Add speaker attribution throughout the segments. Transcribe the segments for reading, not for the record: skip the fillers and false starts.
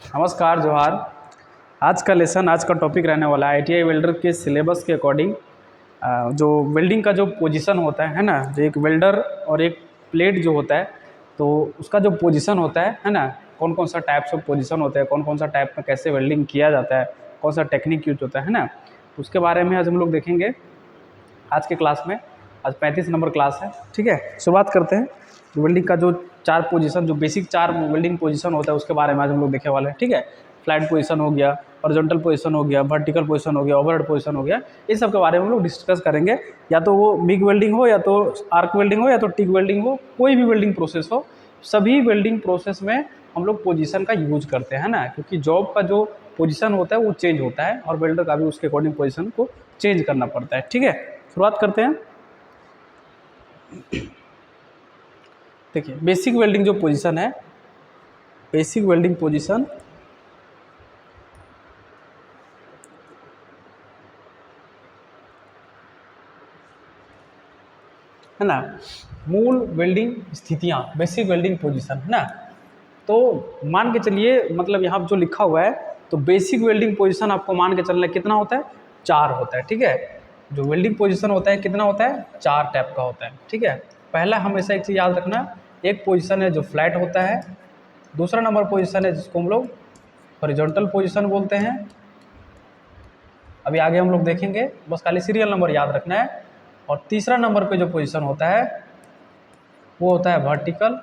Speaker 1: नमस्कार जोहार। आज का लेसन, आज का टॉपिक रहने वाला है आईटीआई वेल्डर के सिलेबस के अकॉर्डिंग जो वेल्डिंग का जो पोजीशन होता है ना, जो एक वेल्डर और एक प्लेट जो होता है तो उसका जो पोजीशन होता है ना, कौन कौन सा टाइप्स ऑफ पोजीशन होता है, कौन कौन सा टाइप में कैसे वेल्डिंग किया जाता है, कौन सा टेक्निक यूज होता है ना, तो उसके बारे में आज हम लोग देखेंगे आज के क्लास में। आज 35 नंबर क्लास है, ठीक है। शुरुआत करते हैं। वेल्डिंग का जो 4 पोजीशन, जो बेसिक 4 वेल्डिंग पोजीशन होता है उसके बारे में आज हम लोग देखने वाले हैं, ठीक है। फ्लैट पोजीशन हो गया, हॉरिजॉन्टल पोजीशन हो गया, वर्टिकल पोजीशन हो गया, ओवरहेड पोजीशन हो गया, इस सब के बारे में हम लोग डिस्कस करेंगे। या तो वो मिग वेल्डिंग हो, या तो आर्क वेल्डिंग हो, या तो टिग वेल्डिंग हो, कोई भी वेल्डिंग प्रोसेस हो, सभी वेल्डिंग प्रोसेस में हम लोग पोजीशन का यूज करते हैं ना, क्योंकि जॉब का जो पोजीशन होता है वो चेंज होता है और वेल्डर का भी उसके अकॉर्डिंग पोजीशन को चेंज करना पड़ता है, ठीक है। शुरुआत करते हैं। देखिए, बेसिक वेल्डिंग जो पोजीशन है, बेसिक वेल्डिंग पोजीशन है ना, मूल वेल्डिंग स्थितियां, बेसिक वेल्डिंग पोजीशन है ना। तो मान के चलिए, मतलब यहाँ जो लिखा हुआ है, तो बेसिक वेल्डिंग पोजीशन आपको मान के चलना कितना होता है, 4 होता है, ठीक है। जो वेल्डिंग पोजीशन होता है कितना होता है, 4 टाइप का होता है, ठीक है। पहला हमेशा एक चीज़ याद रखना, एक पोजीशन है जो फ्लैट होता है, दूसरा नंबर पोजीशन है जिसको हम लोग हॉरिजॉन्टल पोजीशन बोलते हैं। अभी आगे हम लोग देखेंगे, बस खाली सीरियल नंबर याद रखना है। और तीसरा नंबर पे जो पोजीशन होता है वो होता है वर्टिकल,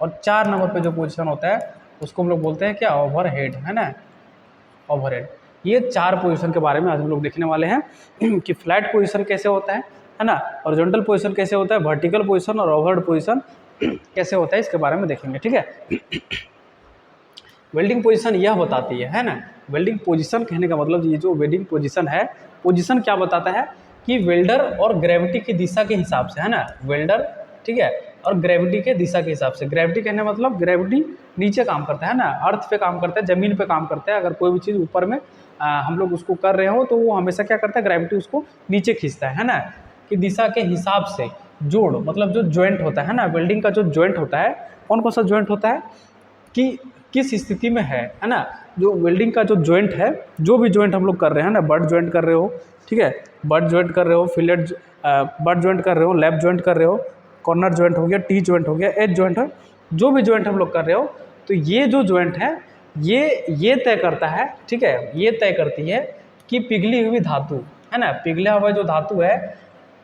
Speaker 1: और 4 नंबर पे जो पोजीशन होता है उसको हम लोग बोलते हैं क्या, ओवरहेड, है ना, ओवरहेड। ये 4 पोजीशन के बारे में आज हम लोग देखने वाले हैं कि फ्लैट पोजीशन कैसे होता है ना, हॉरिजॉन्टल पोजीशन कैसे होता है, वर्टिकल पोजीशन और ओवरहेड पोजीशन कैसे होता है, इसके बारे में देखेंगे, ठीक है। वेल्डिंग पोजीशन यह बताती है ना, वेल्डिंग पोजीशन कहने का मतलब ये जो वेल्डिंग पोजीशन है, पोजीशन क्या बताता है कि वेल्डर और ग्रेविटी की दिशा के हिसाब से, है ना, वेल्डर, ठीक है, और ग्रेविटी के दिशा के हिसाब से। ग्रेविटी कहने मतलब ग्रेविटी नीचे काम करता है ना, अर्थ पे काम करता है, ज़मीन पे काम करता है। अगर कोई भी चीज़ ऊपर में हम लोग उसको कर रहे हो तो वो हमेशा क्या करता है, ग्रेविटी उसको नीचे खींचता है ना, कि दिशा के हिसाब से। जोड़ मतलब जो जॉइंट होता है ना, वेल्डिंग का जो जॉइंट होता है, कौन कौन सा जॉइंट होता है कि किस स्थिति में है ना। जो वेल्डिंग का जो जॉइंट है, जो भी जॉइंट हम लोग कर रहे हैं ना, बट जॉइंट कर रहे हो, ठीक है, बट जॉइंट कर रहे हो, फिलेट बट जॉइंट कर रहे हो, लैप जॉइंट कर रहे हो, कॉर्नर जॉइंट हो गया, टी जॉइंट हो गया, एज जॉइंट है, जो भी जॉइंट हम लोग कर रहे हो, तो ये जो जॉइंट है ये तय करता है, ठीक है, ये तय करती है कि पिघली हुई धातु, है ना, पिघला हुआ जो धातु है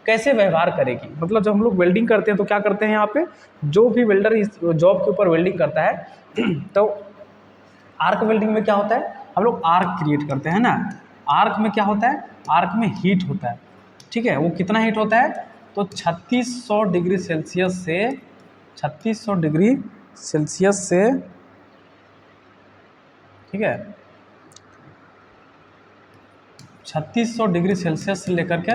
Speaker 1: कैसे व्यवहार करेगी। मतलब जब हम लोग वेल्डिंग करते हैं तो क्या करते हैं, यहाँ पे जो भी वेल्डर इस जॉब के ऊपर वेल्डिंग करता है तो आर्क वेल्डिंग में क्या होता है, हम लोग आर्क क्रिएट करते हैं ना। आर्क में क्या होता है, आर्क में हीट होता है, ठीक है। वो कितना हीट होता है, तो 3600 डिग्री सेल्सियस से 3600 डिग्री सेल्सियस से, ठीक है, 3600 डिग्री सेल्सियस से लेकर के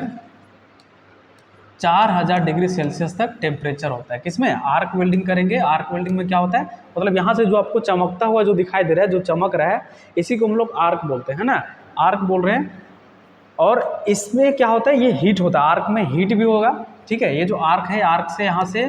Speaker 1: 4000 डिग्री सेल्सियस तक टेम्परेचर होता है। किसमें, आर्क वेल्डिंग करेंगे। आर्क वेल्डिंग में क्या होता है, मतलब यहाँ से जो आपको चमकता हुआ जो दिखाई दे रहा है, जो चमक रहा है, इसी को हम लोग आर्क बोलते हैं ना, आर्क बोल रहे हैं। और इसमें क्या होता है, ये हीट होता है, आर्क में हीट भी होगा, ठीक है। ये जो आर्क है, आर्क से यहाँ से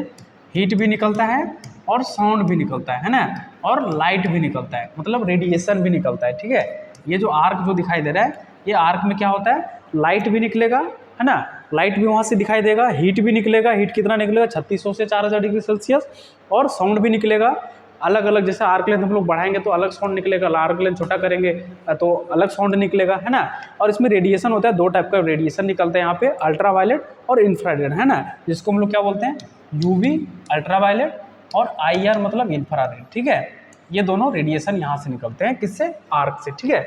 Speaker 1: हीट भी निकलता है और साउंड भी निकलता है ना, और लाइट भी निकलता है, मतलब रेडिएशन भी निकलता है, ठीक है। ये जो आर्क जो दिखाई दे रहा है, ये आर्क में क्या होता है, लाइट भी निकलेगा, है ना, लाइट भी वहाँ से दिखाई देगा, हीट भी निकलेगा। हीट कितना निकलेगा, 3600 से 4000 डिग्री सेल्सियस, और साउंड भी निकलेगा अलग अलग। जैसे आर्क लेंथ हम लोग बढ़ाएंगे तो अलग साउंड निकलेगा, आर्क लेंथ छोटा करेंगे तो अलग साउंड निकलेगा, है ना। और इसमें रेडिएशन होता है, 2 टाइप का रेडिएशन निकलता है यहाँ पे, अल्ट्रावायलेट और इंफ्रारेड, है ना, जिसको हम लोग क्या बोलते हैं, यूवी अल्ट्रावायलेट और आईआर मतलब इंफ्रारेड, ठीक है। ये दोनों रेडिएशन यहाँ से निकलते हैं, किससे, आर्क से, ठीक है।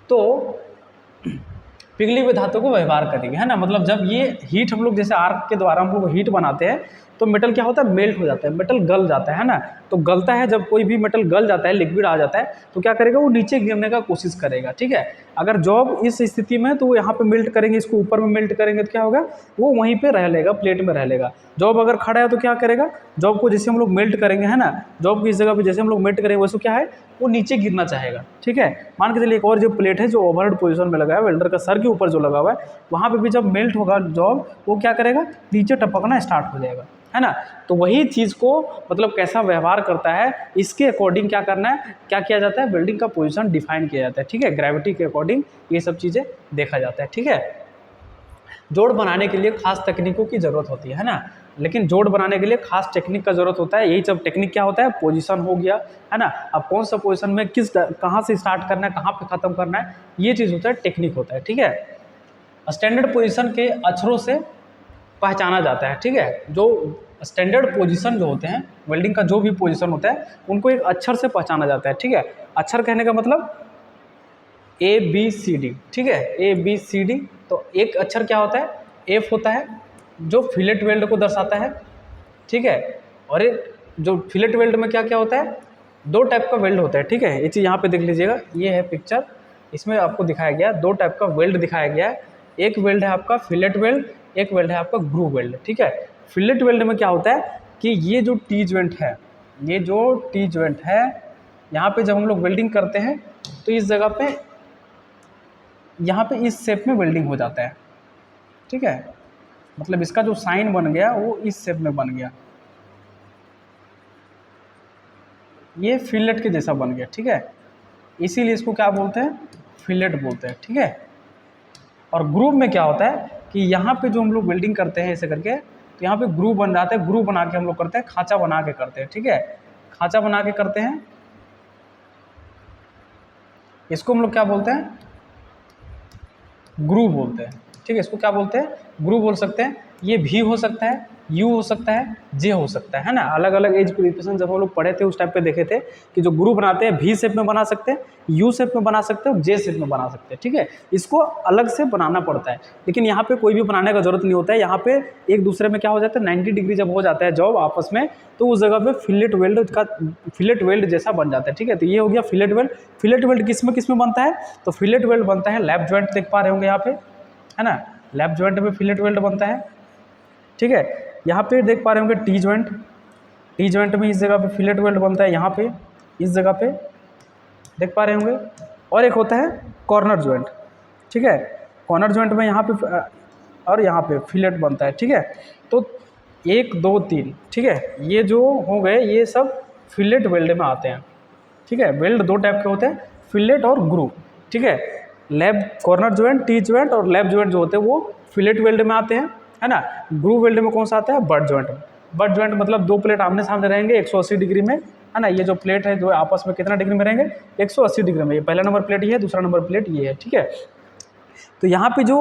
Speaker 1: तो पिघली हुई धातु को व्यवहार करेंगे, है ना, मतलब जब ये हीट हम लोग जैसे आर्क के द्वारा हम लोग हीट बनाते हैं तो मेटल क्या होता है, मेल्ट हो जाता है, मेटल गल जाता है ना। तो गलता है, जब कोई भी मेटल गल जाता है, लिक्विड आ जाता है, तो क्या करेगा, वो नीचे गिरने का कोशिश करेगा, ठीक है। अगर जॉब इस स्थिति में, तो वो यहाँ पे मेल्ट करेंगे, इसको ऊपर में मेल्ट करेंगे तो क्या होगा, वो वहीं पे रह लेगा, प्लेट में रह लेगा। जॉब अगर खड़ा है तो क्या करेगा, जॉब को जैसे हम लोग मेल्ट करेंगे, है ना, जॉब की इस जगह पे जैसे हम लोग मेल्ट करेंगे वैसे क्या है, वो नीचे गिरना चाहेगा, ठीक है। मान के चलिए एक और जो प्लेट है जो ओवरहेड पोजीशन में लगा है, वेल्डर का सर के ऊपर जो लगा हुआ है, वहाँ पे भी जब मेल्ट होगा जॉब, वो क्या करेगा, नीचे टपकना स्टार्ट हो जाएगा, है ना। तो वही चीज़ को मतलब कैसा व्यवहार करता है इसके अकॉर्डिंग क्या करना है, क्या किया जाता है, वेल्डिंग का पोजीशन डिफाइन किया जाता है, ठीक है। ग्रेविटी के अकॉर्डिंग ये सब चीज़ें देखा जाता है, ठीक है। जोड़ बनाने के लिए खास तकनीकों की ज़रूरत होती है ना, लेकिन जोड़ बनाने के लिए खास टेक्निक का ज़रूरत होता है। यही सब टेक्निक क्या होता है, पोजीशन हो गया, है ना। अब कौन सा पोजीशन में किस कहाँ से स्टार्ट करना है, कहाँ पे ख़त्म करना है, ये चीज़ होता है, टेक्निक होता है, ठीक है। स्टैंडर्ड पोजीशन के अक्षरों से पहचाना जाता है, ठीक है। जो स्टैंडर्ड पोजीशन जो होते हैं, वेल्डिंग का जो भी पोजीशन होता है उनको एक अक्षर से पहचाना जाता है, ठीक है। अक्षर कहने का मतलब ABCD, ठीक है, ABCD। तो एक अक्षर क्या होता है, F होता है जो फिलेट वेल्ड को दर्शाता है, ठीक है। और एक जो फिलेट वेल्ड में क्या क्या होता है, दो टाइप का वेल्ड होता है, ठीक है। ये चीज़ यहाँ पे देख लीजिएगा, ये है पिक्चर, इसमें आपको दिखाया गया दो टाइप का वेल्ड दिखाया गया है। एक वेल्ड है आपका फिलेट वेल्ड, एक वेल्ड है आपका ग्रूव वेल्ड, ठीक है। फिलेट वेल्ड में क्या होता है कि ये जो टी जॉइंट है, ये जो टी जॉइंट है, यहाँ पे जब हम लोग वेल्डिंग करते हैं तो इस जगह पे यहाँ पे इस शेप में वेल्डिंग हो जाता है, ठीक है। मतलब इसका जो साइन बन गया वो इस शेप में बन गया, ये फिलेट के जैसा बन गया, ठीक है। इसीलिए इसको क्या बोलते हैं, फिलेट बोलते हैं, ठीक है। और ग्रूव में क्या होता है कि यहाँ पे जो हम लोग वेल्डिंग करते हैं ऐसे करके, तो यहाँ पे ग्रूव बन जाता है, ग्रूव बना के हम लोग करते हैं, खांचा बना के करते हैं, ठीक है। खांचा बना के करते हैं, इसको हम लोग क्या बोलते हैं, ग्रूव बोलते हैं, ठीक है। इसको क्या बोलते हैं, ग्रूव बोल सकते हैं। ये भी हो सकता है, यू हो सकता है, जे हो सकता है ना। अलग अलग एज प्रिपरेशन जब हम लोग पढ़े थे उस टाइप पे देखे थे कि जो ग्रूव बनाते हैं भी शेप में बना सकते हैं, यू शेप में बना सकते हैं, जे शेप में बना सकते हैं, ठीक है। इसको अलग से बनाना पड़ता है, लेकिन यहाँ पे कोई भी बनाने का जरूरत नहीं होता है। यहाँ पे एक दूसरे में क्या हो जाता है, 90 डिग्री जब हो जाता है जॉब आपस में, तो उस जगह पे फिलेट वेल्ड जैसा बन जाता है, ठीक है। तो ये हो गया फिलेट वेल्ड। फिलेट वेल्ड किस में बनता है, तो फिलेट वेल्ड बनता है लैप जॉइंट, देख पा रहे होंगे यहाँ पे, है ना। लैप जॉइंट में फिलेट वेल्ड बनता है, ठीक है। यहाँ पे देख पा रहे होंगे टी जॉइंट, टी जॉइंट में इस जगह पे फिलेट वेल्ड बनता है, यहाँ पे इस जगह पे देख पा रहे होंगे। और एक होता है कॉर्नर जॉइंट, ठीक है। कॉर्नर जॉइंट में यहाँ पे और यहाँ पे फिलेट बनता है, ठीक है। तो 1 2 3, ठीक है, ये जो हो गए ये सब फिलेट वेल्ड में आते हैं, ठीक है। वेल्ड दो टाइप के होते हैं, फिलेट और ग्रूव, ठीक है। Lab corner joint, T joint और लैब जॉइंट जो होते हैं वो फिलेट वेल्ड में आते हैं, है ना। ग्रूव वेल्ड में कौन सा आता है, बट जॉइंट। बट जॉइंट मतलब दो प्लेट आमने सामने रहेंगे 180 डिग्री में, है ना। ये जो प्लेट है जो आपस में कितना डिग्री में रहेंगे, 180 डिग्री में। ये पहला नंबर प्लेट ये है, दूसरा नंबर प्लेट ये है, ठीक है। तो यहाँ पे जो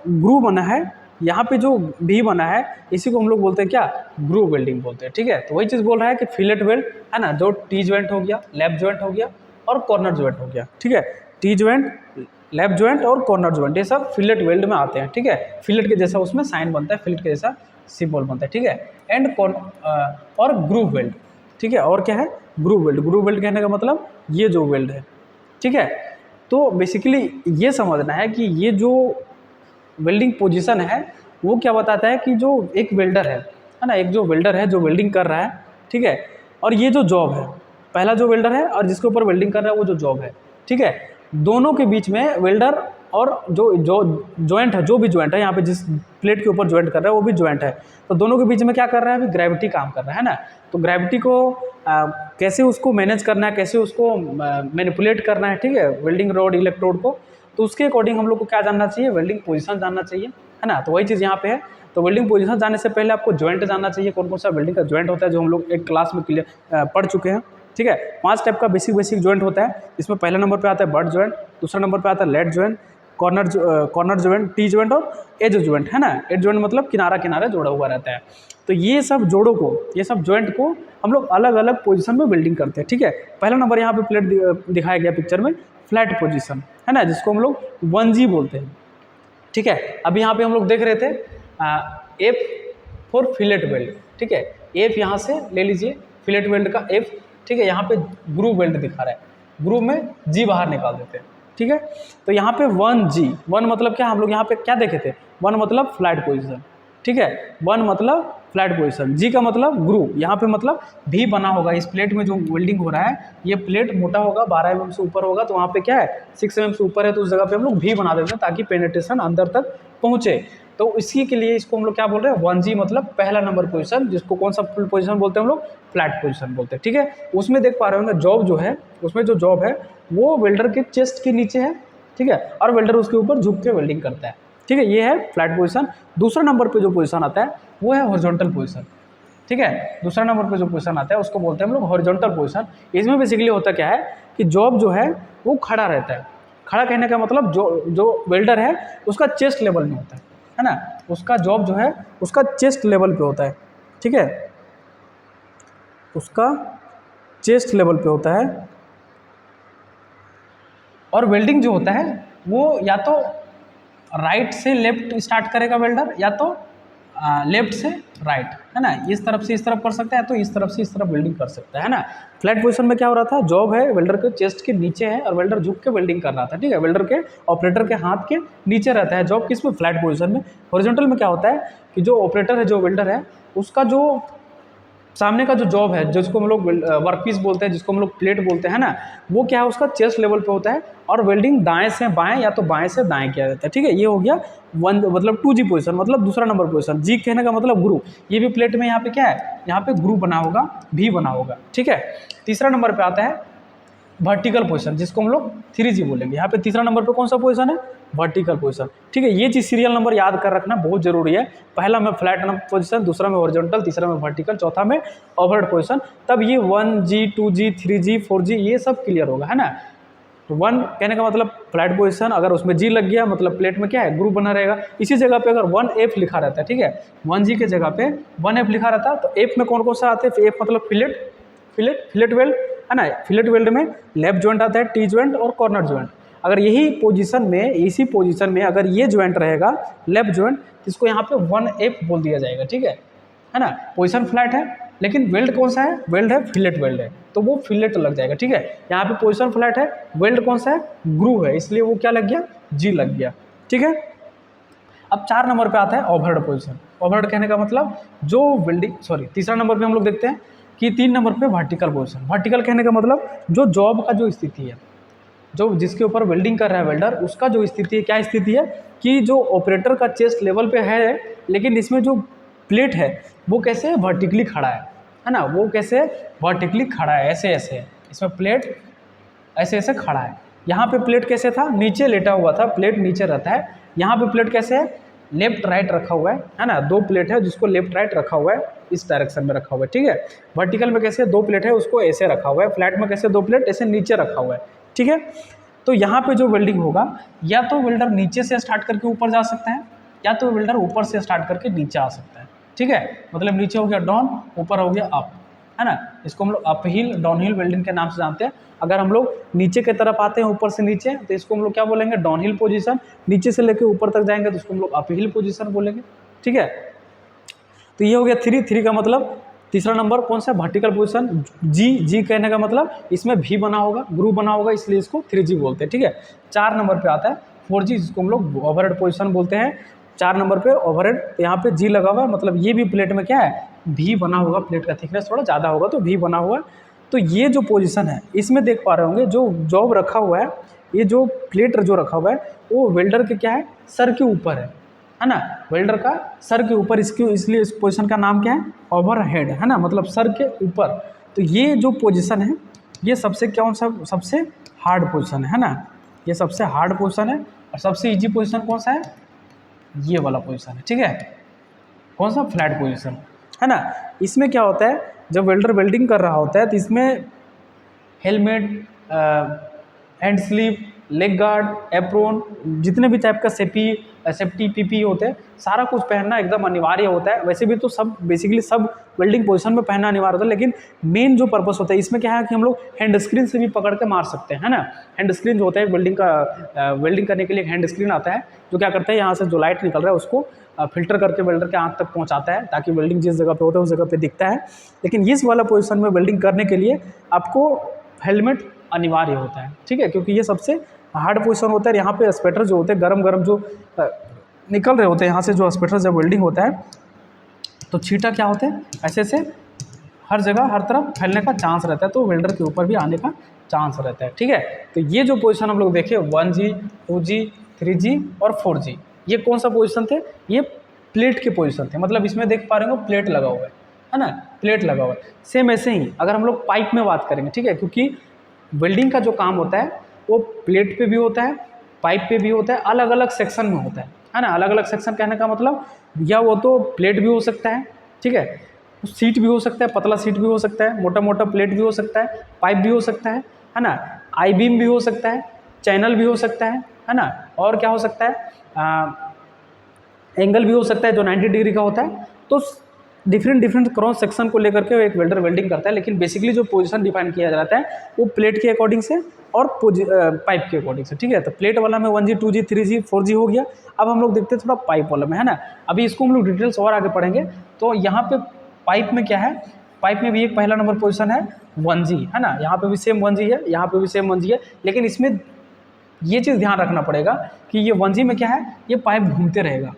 Speaker 1: ग्रूव बना है, यहाँ पे जो भी बना है, इसी को हम लोग बोलते हैं क्या, ग्रूव वेल्डिंग बोलते हैं, ठीक है। तो वही चीज़ बोल रहा है कि फिलेट वेल्ड, है ना, जो टी जॉइंट हो गया, लैप जॉइंट हो गया और कॉर्नर जॉइंट हो गया, ठीक है। टी जॉइंट, लैप जॉइंट और कॉर्नर जॉइंट ये सब फिलेट वेल्ड में आते हैं, ठीक है। फिलेट के जैसा उसमें साइन बनता है, फिलेट के जैसा सिंबल बनता है, ठीक है। एंड और ग्रूव वेल्ड, ठीक है। और क्या है, ग्रूव वेल्ड। ग्रूव वेल्ड कहने का मतलब ये जो वेल्ड है, ठीक है। तो बेसिकली ये समझना है कि ये जो वेल्डिंग पोजीशन है वो क्या बताता है कि जो एक वेल्डर है ना, एक जो वेल्डर है जो वेल्डिंग कर रहा है, ठीक है। और ये जो जॉब है, पहला जो वेल्डर है और जिसके ऊपर वेल्डिंग कर रहा है वो जो जॉब है, ठीक है। दोनों के बीच में वेल्डर और जो जॉइंट है, जो भी जॉइंट है यहाँ पे जिस प्लेट के ऊपर जॉइंट कर रहा है वो भी जॉइंट है, तो दोनों के बीच में क्या कर रहा है, अभी ग्रेविटी काम कर रहा है ना। तो ग्रेविटी को कैसे उसको मैनेज करना है, कैसे उसको मैनिपुलेट करना है, ठीक है, वेल्डिंग रॉड इलेक्ट्रोड को, तो उसके अकॉर्डिंग हम लोग को क्या जानना चाहिए, वेल्डिंग पोजीशन जानना चाहिए, है ना। तो वही चीज़ यहाँ पे है। तो वेल्डिंग पोजीशन जानने से पहले आपको जॉइंट जानना चाहिए, कौन कौन सा वेल्डिंग का जॉइंट होता है, जो हम लोग एक क्लास में क्लियर पढ़ चुके हैं, ठीक है। 5 टाइप का बेसिक जॉइंट होता है। इसमें पहला नंबर पे आता है बट जॉइंट, दूसरा नंबर पे आता है lap joint, corner joint, T joint और एज जॉइंट, है ना। एज जॉइंट मतलब किनारा किनारा जोड़ा हुआ रहता है। तो ये सब जोड़ों को, ये सब जॉइंट को हम लोग अलग अलग पोजीशन में वेल्डिंग करते हैं, ठीक है। पहला नंबर यहाँ पे प्लेट दिखाया गया पिक्चर में, फ्लैट पोजीशन, है ना, जिसको हम लोग 1G बोलते हैं, ठीक है। अभी यहाँ पे हम लोग देख रहे थे F फॉर फिलेट वेल्ड, ठीक है। F यहाँ से ले लीजिए, फिलेट वेल्ड का F, ठीक है। यहाँ पे ग्रूव वेल्ड दिखा रहा है, ग्रूव में G बाहर निकाल देते हैं, ठीक है। तो यहाँ पे 1G, 1 मतलब क्या, हम लोग यहाँ पे क्या देखे थे, 1 मतलब फ्लैट पोजीशन, ठीक है। 1 मतलब फ्लैट पोजीशन, G का मतलब ग्रूव, यहाँ पे मतलब भी बना होगा इस प्लेट में जो वेल्डिंग हो रहा है, ये प्लेट मोटा होगा, 12 mm से ऊपर होगा, तो वहाँ पे क्या है 6 mm से ऊपर है, तो उस जगह पे हम लोग भी बना देते हैं ताकि पेनिट्रेशन अंदर तक पहुँचे। तो इसी के लिए इसको हम लोग क्या बोल रहे हैं, 1G मतलब पहला नंबर पोजीशन, जिसको कौन सा पोजीशन बोलते हैं हम लोग, फ्लैट पोजीशन बोलते हैं। ठीक है, उसमें देख पा रहे होंगे जॉब जो है, उसमें जो जॉब है वो वेल्डर के चेस्ट के नीचे है। ठीक है, और वेल्डर उसके ऊपर झुक के वेल्डिंग करता है। ठीक है, ये है फ्लैट पोजीशन। दूसरा नंबर पे जो पोजीशन आता है वो है हॉरिजॉन्टल पोजीशन। ठीक है, दूसरा नंबर पे जो पोजीशन आता है उसको बोलते हैं हम लोग हॉरिजॉन्टल पोजीशन। इसमें बेसिकली होता क्या है कि जॉब जो है वो खड़ा रहता है। खड़ा कहने का मतलब जो वेल्डर है उसका चेस्ट लेवल में होता है ना, उसका जॉब जो है उसका चेस्ट लेवल पे होता है। ठीक है, उसका चेस्ट लेवल पे होता है। और वेल्डिंग जो होता है वो या तो राइट से लेफ्ट स्टार्ट करेगा वेल्डर, या तो लेफ्ट से राइट, है ना, इस तरफ से इस तरफ कर सकता है, तो इस तरफ से इस तरफ वेल्डिंग कर सकता है ना। फ्लैट पोजीशन में क्या हो रहा था, जॉब है वेल्डर के चेस्ट के नीचे है और वेल्डर झुक के वेल्डिंग कर रहा था। ठीक है, वेल्डर के ऑपरेटर के हाथ के नीचे रहता है जॉब, किस में, फ्लैट पोजीशन में। हॉरिजॉन्टल में क्या होता है कि जो ऑपरेटर है, जो वेल्डर है, उसका जो सामने का जो जॉब है, जिसको हम लोग वर्क पीस बोलते हैं, जिसको हम लोग प्लेट बोलते हैं ना, वो क्या है, उसका चेस्ट लेवल पे होता है और वेल्डिंग दाएं से बाएं या तो बाएं से दाएं किया जाता है। ठीक है, ये हो गया मतलब 2G पोजीशन, मतलब दूसरा नंबर पोजीशन। जी कहने का मतलब ग्रू, ये भी प्लेट में यहाँ पे क्या है, यहाँ पे ग्रू बना होगा, भी बना होगा। ठीक है, तीसरा नंबर पे आता है वर्टिकल पोजीशन, जिसको हम लोग 3G बोलेंगे। यहाँ पे तीसरा नंबर पे कौन सा पोजीशन है, वर्टिकल पोजीशन। ठीक है, ये चीज़ सीरियल नंबर याद कर रखना बहुत जरूरी है। पहला में फ्लैट पोजीशन, दूसरा में हॉरिजॉन्टल, तीसरा में वर्टिकल, चौथा में ओवरहेड पोजीशन। तब ये 1G 2G 3G 4G ये सब क्लियर होगा, है ना। तो 1 कहने का मतलब फ्लैट पोजीशन, अगर उसमें G लग गया मतलब प्लेट में क्या है, ग्रुप बना रहेगा। इसी जगह पे अगर 1F लिखा रहता है, ठीक है, 1G के जगह पे 1F लिखा रहता है, तो F में कौन कौन सा आते हैं, F मतलब फिलेट वेल्ड, है ना। फिलेट वेल्ड में लेफ्ट जॉइंट आता है, टी जॉइंट और कॉर्नर जॉइंट। अगर यही पोजीशन में, इसी पोजीशन में अगर ये जॉइंट रहेगा लेफ्ट जॉइंट, इसको यहाँ पे 1F बोल दिया जाएगा। ठीक है ना। पोजीशन फ्लैट है लेकिन वेल्ड कौन सा है, वेल्ड है, फिलेट वेल्ड है, तो वो फिलेट लग जाएगा। ठीक है, यहाँ पे पोजीशन फ्लैट है, वेल्ड कौन सा है, ग्रू है, इसलिए वो क्या लग गया, G लग गया। ठीक है, अब 4 नंबर पे आता है ओवरहेड पोजीशन। ओवरहेड कहने का मतलब जो वेल्डिंग, तीसरा नंबर पे हम लोग देखते हैं कि 3 नंबर पे वर्टिकल पोजीशन। वर्टिकल कहने का मतलब जो जॉब का जो स्थिति है, जो जिसके ऊपर वेल्डिंग कर रहा है वेल्डर, उसका जो स्थिति है, क्या स्थिति है कि जो ऑपरेटर का चेस्ट लेवल पे है, लेकिन इसमें जो प्लेट है वो कैसे वर्टिकली खड़ा है ना, वो कैसे वर्टिकली खड़ा है, ऐसे ऐसे, इसमें प्लेट ऐसे ऐसे खड़ा है। यहाँ पे प्लेट कैसे था, नीचे लेटा हुआ था, प्लेट नीचे रहता है। यहाँ पे प्लेट कैसे है, लेफ्ट राइट रखा हुआ है ना, 2 प्लेट है जिसको लेफ्ट राइट रखा हुआ है, इस डायरेक्शन में रखा हुआ है। ठीक है, वर्टिकल में कैसे 2 प्लेट है उसको ऐसे रखा हुआ है, फ्लैट में कैसे 2 प्लेट ऐसे नीचे रखा हुआ है। ठीक है, तो यहाँ पे जो वेल्डिंग होगा, या तो वेल्डर नीचे से स्टार्ट करके ऊपर जा सकता है, या तो वेल्डर ऊपर से स्टार्ट करके नीचे आ सकता है। ठीक है, मतलब नीचे हो गया डाउन, ऊपर हो गया अप, है ना। इसको हम लोग up hill down hill welding के नाम से जानते हैं। अगर हम लोग नीचे की तरफ आते हैं ऊपर से नीचे, तो इसको हम लोग क्या बोलेंगे, डाउन हिल पोजीशन। नीचे से लेकर ऊपर तक जाएंगे तो इसको हम लोग अप हिल पोजीशन बोलेंगे। ठीक है, तो ये हो गया 3 का मतलब तीसरा नंबर कौन सा, वर्टिकल पोजीशन। जी कहने का मतलब इसमें भी बना होगा, ग्रू बना होगा, इसलिए इसको 3G बोलते हैं। ठीक है, 4 नंबर पे आता है 4G, जिसको हम लोग ओवरहेड पोजीशन बोलते हैं। 4 नंबर पे ओवरहेड, तो यहाँ पे G लगा हुआ है, मतलब ये भी प्लेट में क्या है, भी बना होगा, प्लेट का थिकनेस थोड़ा ज़्यादा होगा तो भी बना हुआ है। तो ये जो पोजीशन है, इसमें देख पा रहे होंगे जो जॉब रखा हुआ है, ये जो प्लेट जो रखा हुआ है वो वेल्डर के क्या है, सर के ऊपर है ना, वेल्डर का सर के ऊपर, इसकी इसलिए इस पोजीशन का नाम क्या है, ओवरहेड, है ना, मतलब सर के ऊपर। तो ये जो पोजीशन है ये सबसे सबसे हार्ड पोजीशन है ना, ये सबसे हार्ड पोजीशन है। और सबसे इजी पोजीशन कौन सा है, ये वाला पोजीशन है। ठीक है, कौन सा, फ्लैट पोजीशन, है ना। इसमें क्या होता है, जब वेल्डर वेल्डिंग कर रहा होता है तो इसमें helmet, hand sleeve, leg guard, apron, जितने भी टाइप का सेफ्टी पीपी होते हैं, सारा कुछ पहनना एकदम अनिवार्य होता है। वैसे भी तो सब बेसिकली सब वेल्डिंग पोजीशन में पहनना अनिवार्य होता है, लेकिन मेन जो पर्पस होता है इसमें क्या है कि हम लोग हैंड स्क्रीन से भी पकड़ के मार सकते हैं, है ना। हैंड स्क्रीन जो होता है वेल्डिंग करने के लिए एक हैंड स्क्रीन आता है, जो क्या करता है, यहाँ से जो लाइट निकल रहा है उसको फिल्टर करके वेल्डर के आँख तक पहुँचाता है, ताकि वेल्डिंग जिस जगह पे होता है उस जगह पे दिखता है। लेकिन इस वाला पोजीशन में वेल्डिंग करने के लिए आपको हेलमेट अनिवार्य होता है। ठीक है, क्योंकि ये सबसे हार्ड पोजीशन होता है। यहाँ पे स्पेटर जो होते हैं गरम जो निकल रहे होते हैं यहाँ से, जो स्पेटर जब वेल्डिंग होता है तो छींटा क्या होते हैं, ऐसे से हर जगह हर तरफ फैलने का चांस रहता है, तो वेल्डर के ऊपर भी आने का चांस रहता है। ठीक है, तो ये जो पोजीशन हम लोग देखे 1G 2G 3G और 4G, ये कौन सा पोजीशन थे, ये प्लेट के पोजीशन थे, मतलब इसमें देख पा रहे हो प्लेट लगा हुआ है ना, प्लेट लगा हुआ है। सेम ऐसे ही अगर हम लोग पाइप में बात करेंगे, ठीक है, क्योंकि वेल्डिंग का जो काम होता है वो प्लेट पे भी होता है, पाइप पे भी होता है, अलग अलग सेक्शन में होता है ना। अलग अलग सेक्शन कहने का मतलब या वो तो प्लेट भी हो सकता है, ठीक है, सीट भी हो सकता है, पतला सीट भी हो सकता है, मोटा मोटा प्लेट भी हो सकता है, पाइप भी हो सकता है ना, आई बीम भी हो सकता है, चैनल भी हो सकता है ना, और क्या हो सकता है, एंगल भी हो सकता है जो 90 डिग्री का होता है। तो डिफरेंट क्रॉस सेक्शन को लेकर के एक वेल्डर वेल्डिंग करता है, लेकिन बेसिकली जो पोजीशन डिफाइन किया जाता है वो प्लेट के अकॉर्डिंग से और पाइप के अकॉर्डिंग से, ठीक है। तो प्लेट वाला में 1G 2G 3G 4G हो गया। अब हम लोग देखते हैं थोड़ा पाइप वाला में, है ना। अभी इसको हम लोग डिटेल्स और आगे पढ़ेंगे। तो यहाँ पे पाइप में क्या है, पाइप में भी एक पहला नंबर पोजीशन है 1G, है ना। यहाँ पे भी सेम 1G है, यहाँ पे भी सेम 1G है, लेकिन इसमें ये चीज़ ध्यान रखना पड़ेगा कि ये 1G में क्या है, ये पाइप घूमते रहेगा,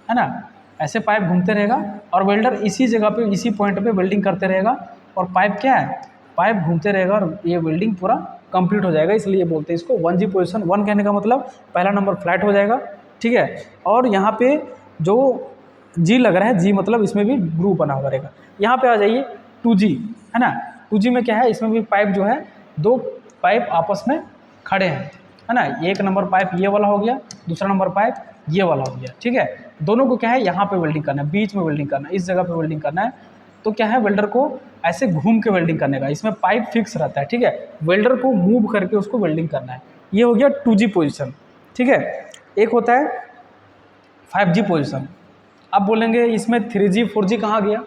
Speaker 1: है ना, ऐसे पाइप घूमते रहेगा और वेल्डर इसी जगह पे इसी पॉइंट पे वेल्डिंग करते रहेगा और पाइप क्या है, पाइप घूमते रहेगा और ये वेल्डिंग पूरा कंप्लीट हो जाएगा। इसलिए बोलते हैं इसको 1G पोजीशन। 1 कहने का मतलब पहला नंबर फ्लैट हो जाएगा, ठीक है। और यहाँ पे जो G लग रहा है, G मतलब इसमें भी ग्रुप बना हुआ रहेगा। यहाँ पे आ जाइए 2G, है ना। 2G में क्या है, इसमें भी पाइप जो है, दो पाइप आपस में खड़े हैं, है ना। एक नंबर पाइप ये वाला हो गया, दूसरा नंबर पाइप ये वाला हो गया, ठीक है। दोनों को क्या है, यहाँ पे वेल्डिंग करना है, बीच में वेल्डिंग करना है, इस जगह पे वेल्डिंग करना है। तो क्या है, वेल्डर को ऐसे घूम के वेल्डिंग करने का, इसमें पाइप फिक्स रहता है, ठीक है। वेल्डर को मूव करके उसको वेल्डिंग करना है। ये हो गया 2G पोजीशन, ठीक है। एक होता है 5G पोजीशन। अब बोलेंगे इसमें 3G 4G कहाँ गया,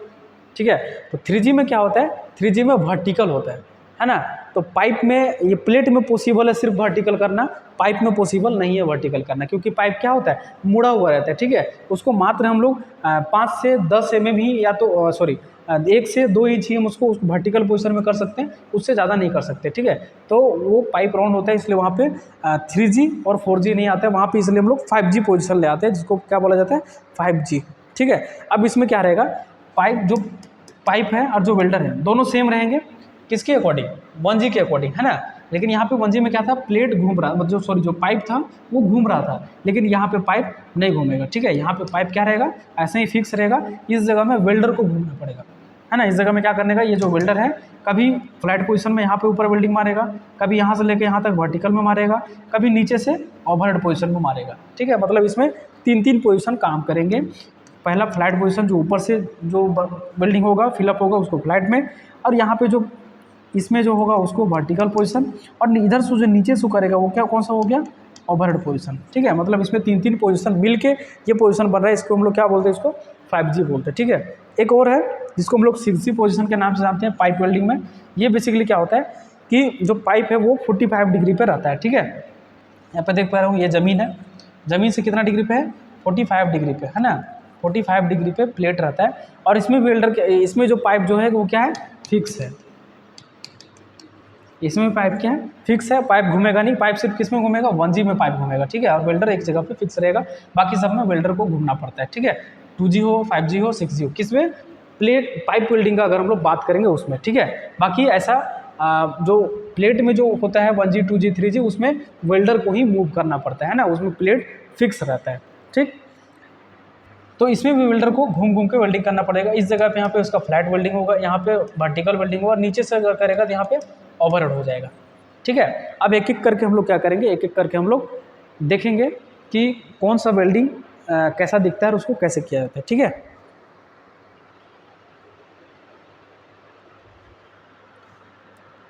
Speaker 1: ठीक है। तो 3G में क्या होता है, 3G में वर्टिकल होता है ना। तो पाइप में, ये प्लेट में पॉसिबल है सिर्फ वर्टिकल करना, पाइप में पॉसिबल नहीं है वर्टिकल करना, क्योंकि पाइप क्या होता है, मुड़ा हुआ रहता है, ठीक है। उसको मात्र हम लोग 5 से 10 mm ही, या तो 1 से 2 इंच ही हम उसको वर्टिकल पोजीशन में कर सकते हैं, उससे ज़्यादा नहीं कर सकते, ठीक है। तो वो पाइप राउंड होता है, इसलिए वहाँ पे 3G और 4G नहीं आता है वहाँ पे, इसलिए हम लोग 5G पोजीशन ले आते हैं, जिसको क्या बोला जाता है, 5G, ठीक है। अब इसमें क्या रहेगा, पाइप है और जो वेल्डर है दोनों सेम रहेंगे, किसके अकॉर्डिंग, 1G के अकॉर्डिंग, है ना। लेकिन यहाँ पे 1G में क्या था, प्लेट घूम रहा, मतलब जो पाइप था वो घूम रहा था, लेकिन यहाँ पे पाइप नहीं घूमेगा, ठीक है। यहाँ पे पाइप क्या रहेगा, ऐसे ही फिक्स रहेगा। इस जगह में वेल्डर को घूमना पड़ेगा, है ना। इस जगह में क्या करने का, ये जो वेल्डर है कभी फ्लैट पोजीशन में यहाँ पे ऊपर वेल्डिंग मारेगा, कभी यहाँ से लेके यहाँ तक वर्टिकल में मारेगा, कभी नीचे से ओवरहेड पोजीशन में मारेगा, ठीक है। मतलब इसमें 3 पोजीशन काम करेंगे। पहला फ्लैट पोजीशन, जो ऊपर से जो वेल्डिंग होगा फिलअप होगा उसको फ्लैट में, और यहाँ पे जो इसमें जो होगा उसको वर्टिकल पोजीशन, और इधर से जो नीचे से करेगा वो क्या, कौन सा हो गया, ओवरहेड पोजीशन, ठीक है। मतलब इसमें 3 पोजीशन मिल के ये पोजीशन बन रहा है, इसको हम लोग क्या बोलते हैं, इसको 5G बोलते हैं, ठीक है। एक और है जिसको हम लोग 6G पोजीशन के नाम से जानते हैं पाइप वेल्डिंग में। ये बेसिकली क्या होता है कि जो पाइप है वो 45 डिग्री पे रहता है, ठीक है। यहाँ पे देख पा रहा हूँ, ये ज़मीन है, ज़मीन से कितना डिग्री पे है, 45 डिग्री पे, है ना। 45 डिग्री पे प्लेट रहता है, और इसमें वेल्डर के, इसमें जो पाइप जो है वो क्या है, फिक्स है। इसमें पाइप क्या है, फिक्स है, पाइप घूमेगा नहीं। पाइप सिर्फ किस में घूमेगा, 1G में पाइप घूमेगा, ठीक है। और वेल्डर एक जगह पे फिक्स रहेगा, बाकी सब में वेल्डर को घूमना पड़ता है, ठीक है। 2G हो, 5G हो, 6G हो, किस में, प्लेट पाइप वेल्डिंग का अगर हम लोग बात करेंगे उसमें, ठीक है। बाकी ऐसा जो प्लेट में जो होता है 1G 2G 3G, उसमें वेल्डर को ही मूव करना पड़ता है ना, उसमें प्लेट फिक्स रहता है, ठीक। तो इसमें भी वेल्डर को घूम घूम के वेल्डिंग करना पड़ेगा। इस जगह पे यहाँ पे उसका फ्लैट वेल्डिंग होगा, यहाँ पे वर्टिकल वेल्डिंग होगा, नीचे से अगर करेगा तो यहाँ पे ओवरहेड हो जाएगा, ठीक है। अब एक एक करके हम लोग क्या करेंगे, एक एक करके हम लोग देखेंगे कि कौन सा वेल्डिंग कैसा दिखता है और उसको कैसे किया जाता है, ठीक है।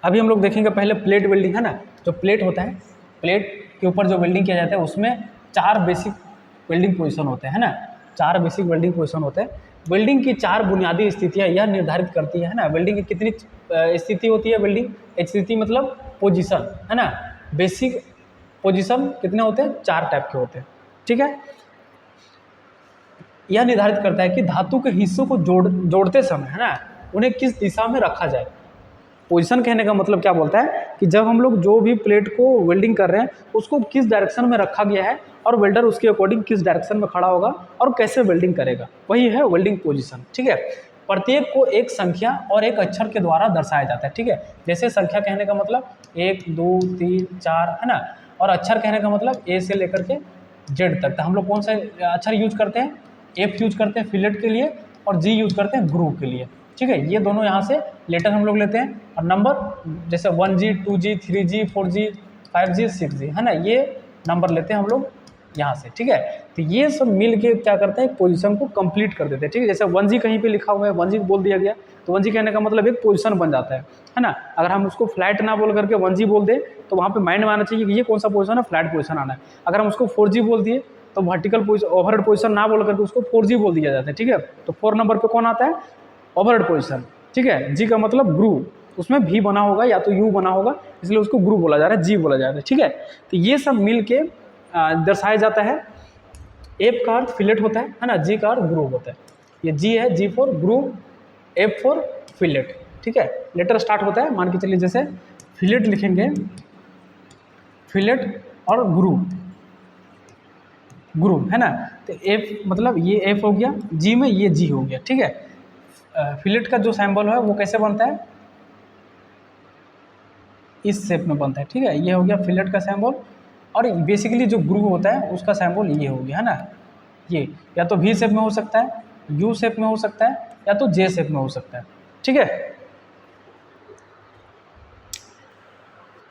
Speaker 1: अभी हम लोग देखेंगे पहले प्लेट वेल्डिंग, है ना। जो प्लेट होता है, प्लेट के ऊपर जो वेल्डिंग किया जाता है उसमें 4 बेसिक वेल्डिंग पोजीशन होते हैं, है ना। 4 बेसिक वेल्डिंग पोजीशन होते हैं। वेल्डिंग की 4 बुनियादी स्थितियां यह निर्धारित करती है ना, वेल्डिंग की कितनी स्थिति होती है, वेल्डिंग स्थिति मतलब पोजीशन, है ना। बेसिक पोजीशन कितने होते हैं, 4 टाइप के होते हैं, ठीक है। यह निर्धारित करता है कि धातु के हिस्सों को जोड़ते समय, है ना, उन्हें किस दिशा में रखा जाए। पोजीशन कहने का मतलब क्या बोलता है कि जब हम लोग जो भी प्लेट को वेल्डिंग कर रहे हैं उसको किस डायरेक्शन में रखा गया है, और वेल्डर उसके अकॉर्डिंग किस डायरेक्शन में खड़ा होगा और कैसे वेल्डिंग करेगा, वही है वेल्डिंग पोजीशन, ठीक है। प्रत्येक को एक संख्या और एक अक्षर के द्वारा दर्शाया जाता है, ठीक है। जैसे संख्या कहने का मतलब 1 2 3 4, है ना, और अक्षर कहने का मतलब ए से लेकर के जेड तक। तो हम लोग कौन सा अक्षर यूज करते हैं, एफ यूज करते हैं फिलेट के लिए और जी यूज करते हैं ग्रूव के लिए। ठीक है, ये दोनों यहाँ से लेटर हम लोग लेते हैं और नंबर जैसे 1G 2G 3G 4G 5G 6G है ना, ये नंबर लेते हैं हम लोग यहाँ से। ठीक है, तो ये सब मिल के क्या करते हैं, पोजीशन को कंप्लीट कर देते हैं। ठीक है, जैसे 1G कहीं पे लिखा हुआ है 1G बोल दिया गया तो 1G कहने का मतलब एक पोजीशन बन जाता है ना। अगर हम उसको फ्लैट ना बोल करके 1G बोल दें तो वहाँ पे माइंड में आना चाहिए कि ये कौन सा पोजीशन है, फ्लैट पोजीशन आना है। अगर हम उसको 4G बोल दिए तो वर्टिकल पोजीशन ओवरहेड पोजीशन ना बोल करके उसको 4G बोल दिया जाता है। ठीक है, तो 4 नंबर पे कौन आता है, ओवरहेड पोजीशन। ठीक है, जी का मतलब ग्रूव, उसमें भी बना होगा या तो यू बना होगा, इसलिए उसको ग्रूव बोला जा रहा है, जी बोला जा रहा है। ठीक है, तो ये सब मिल के दर्शाया जाता है। एफ का अर्थ फिलेट होता है ना, जी का अर्थ ग्रूव होता है। ये जी है, G for groove, F for fillet. ठीक है, लेटर स्टार्ट होता है, मान के चलिए जैसे फिलेट लिखेंगे, फिलेट और ग्रूव, ग्रूव है ना, तो एफ मतलब ये एफ हो गया, जी में ये जी हो गया। ठीक है, फिलेट का जो सैम्बल है वो कैसे बनता है, इस शेप में बनता है। ठीक है, ये हो गया फिलेट का सैम्बल, और बेसिकली जो ग्रूव होता है उसका सैम्बल ये हो गया है ना, ये या तो वी शेप में हो सकता है, यू शेप में हो सकता है, या तो जे शेप में हो सकता है। ठीक है,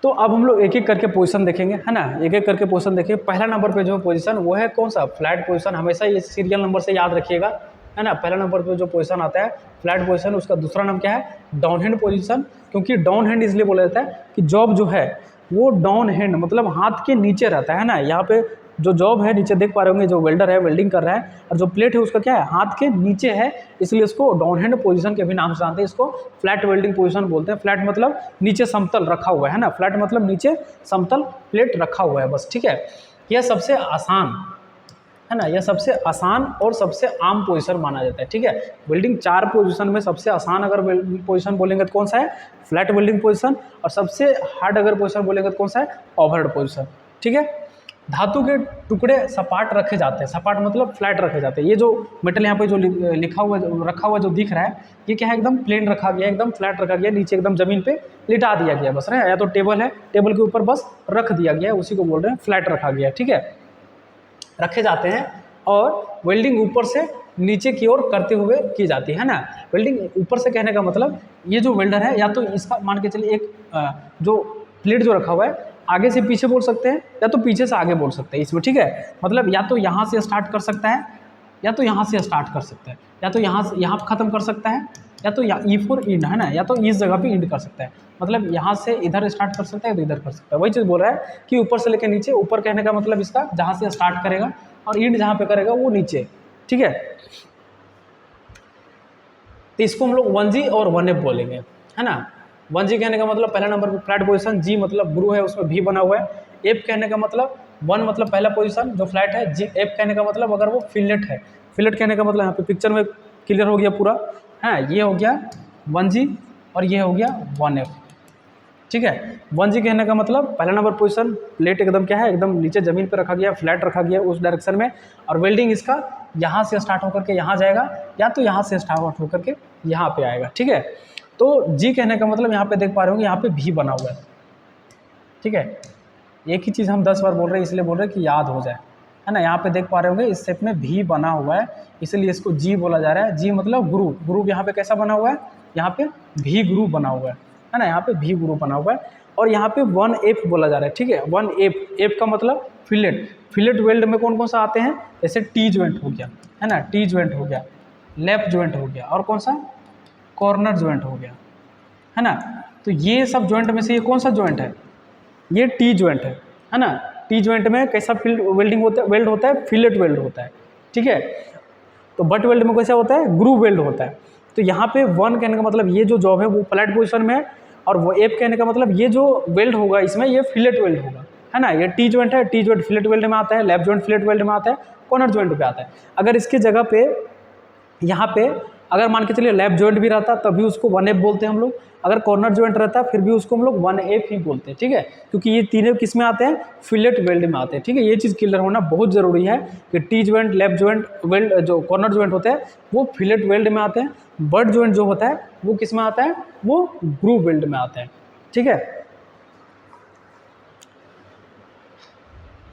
Speaker 1: तो अब हम लोग एक एक करके पोजीशन देखेंगे है ना, एक एक करके पोजीशन देखेंगे। पहला नंबर पे जो पोजीशन वो है कौन सा, फ्लैट पोजीशन। हमेशा ये सीरियल नंबर से याद रखिएगा है ना। पहला नंबर पे जो पोजीशन आता है फ्लैट पोजीशन, उसका दूसरा नाम क्या है, डाउन हैंड पोजीशन। क्योंकि डाउन हैंड इसलिए बोला जाता है कि जॉब जो है वो डाउन हैंड मतलब हाथ के नीचे रहता है ना। यहाँ पे जो जॉब है नीचे देख पा रहे होंगे, जो वेल्डर है वेल्डिंग कर रहा है, और जो प्लेट है उसका क्या है, हाथ के नीचे है, इसलिए इसको डाउन हैंड पोजीशन के भी नाम से जानते हैं। इसको फ्लैट वेल्डिंग पोजीशन बोलते हैं। फ्लैट मतलब नीचे समतल रखा हुआ है ना, फ्लैट मतलब नीचे समतल प्लेट रखा हुआ है बस। ठीक है, यह सबसे आसान है ना, यह सबसे आसान और सबसे आम पोजीशन माना जाता है। ठीक है, वेल्डिंग 4 पोजीशन में सबसे आसान अगर पोजीशन बोलेंगे तो कौन सा है, फ्लैट वेल्डिंग पोजीशन, और सबसे हार्ड अगर पोजीशन बोलेंगे तो कौन सा है, ओवरहेड पोजीशन। ठीक है, धातु के टुकड़े सपाट रखे जाते हैं, सपाट मतलब फ्लैट रखे जाते हैं। ये जो मेटल यहाँ पे जो लिखा हुआ रखा हुआ जो दिख रहा है, ये क्या है, एकदम प्लेन रखा गया, एकदम फ्लैट रखा गया, नीचे एकदम जमीन पे लिटा दिया गया बस है, या तो टेबल है, टेबल के ऊपर बस रख दिया गया, उसी को बोल रहे हैं फ्लैट रखा गया। ठीक है, रखे जाते हैं, और वेल्डिंग ऊपर से नीचे की ओर करते हुए की जाती है ना। वेल्डिंग ऊपर से कहने का मतलब ये जो वेल्डर है, या तो इसका मान के चलिए एक जो प्लेट जो रखा हुआ है आगे से पीछे बोल सकते हैं, या तो पीछे से आगे बोल सकते हैं इसमें। ठीक है, मतलब या तो यहाँ से स्टार्ट कर सकता है, या तो यहाँ से स्टार्ट कर सकता है, या तो यहाँ से यहाँ ख़त्म कर सकता है, या तो ई फॉर इंड है ना, या तो इस जगह पे इंड कर सकता है। मतलब यहाँ से इधर स्टार्ट कर सकता है तो इधर कर सकता है। वही चीज़ बोल रहा है कि ऊपर से लेकर नीचे, ऊपर कहने का मतलब इसका जहाँ से स्टार्ट करेगा और इंड जहाँ पे करेगा वो नीचे। ठीक है, तो इसको हम लोग 1G और 1F बोलेंगे है ना। 1G कहने का मतलब पहला नंबर पे फ्लैट पोजीशन, जी मतलब ग्रूव है उसमें भी बना हुआ है, एफ कहने का मतलब 1 मतलब पहला पोजीशन जो फ्लैट है, जी एफ कहने का मतलब अगर वो फिलेट है, फिलेट कहने का मतलब यहाँ पे पिक्चर में क्लियर हो गया पूरा है। ये हो गया 1G और ये हो गया 1F। ठीक है, 1G कहने का मतलब पहला नंबर पोजीशन, प्लेट एकदम क्या है, एकदम नीचे ज़मीन पे रखा गया, फ्लैट रखा गया उस डायरेक्शन में, और वेल्डिंग इसका यहाँ से स्टार्ट होकर के यहाँ जाएगा, या तो यहाँ से स्टार्ट होकर के यहाँ पे आएगा। ठीक है, तो जी कहने का मतलब यहाँ पे देख पा रहे होंगे यहाँ पे भी बना हुआ है। ठीक है, एक ही चीज़ हम 10 बार बोल रहे हैं, इसलिए बोल रहे हैं कि याद हो जाए है ना। यहाँ पे देख पा रहे होंगे इस शेप में भी बना हुआ है, इसलिए इसको जी बोला जा रहा है। जी मतलब ग्रूव, ग्रूव यहाँ पे कैसा बना हुआ है, यहाँ पे भी ग्रूव बना हुआ है ना, यहाँ पे भी ग्रूव बना हुआ है, और यहाँ पे 1F बोला जा रहा है। ठीक है, 1F, एफ का मतलब फिलेट। फिलेट वेल्ड में कौन कौन सा आते हैं, जैसे टी ज्वाइंट हो गया है ना, टी ज्वाइंट हो गया, लेफ्ट ज्वाइंट हो गया, और कौन सा, कॉर्नर ज्वाइंट हो गया है ना। तो ये सब ज्वाइंट में से ये कौन सा ज्वाइंट है, ये टी ज्वाइंट है ना। टी ज्वाइंट में कैसा वेल्डिंग होता है, वेल्ड होता है, फिलेट वेल्ड होता है। ठीक है, तो बट वेल्ड में कैसा होता है, ग्रूव वेल्ड होता है। तो यहाँ पे 1 कहने का मतलब ये जो जॉब है वो फ्लैट पोजीशन में है, और वो एफ कहने का मतलब ये जो वेल्ड होगा इसमें ये फिलेट वेल्ड होगा है ना। ये टी ज्वाइंट है, टी ज्वाइंट फिलेट वेल्ड में आता है, लेफ्ट ज्वाइंट फिलेट वेल्ड में आता है, कॉर्नर ज्वाइंट पे आता है। अगर इसकी जगह पे यहाँ पे अगर मान के चलिए लेफ्ट ज्वाइंट भी रहता तभी उसको 1F बोलते हैं हम लोग, अगर कॉर्नर ज्वाइंट रहता फिर भी उसको हम लोग 1F ही बोलते हैं। ठीक है, क्योंकि ये तीनों किस में आते हैं, फिलेट वेल्ड में आते हैं। ठीक है, ये चीज़ क्लियर होना बहुत ज़रूरी है कि T joint, left joint, weld जो कॉर्नर ज्वाइंट होते हैं वो फिलेट वेल्ड में आते हैं, बट ज्वाइंट जो होता है वो किस में आता है, वो ग्रूव वेल्ड में आता है। ठीक है,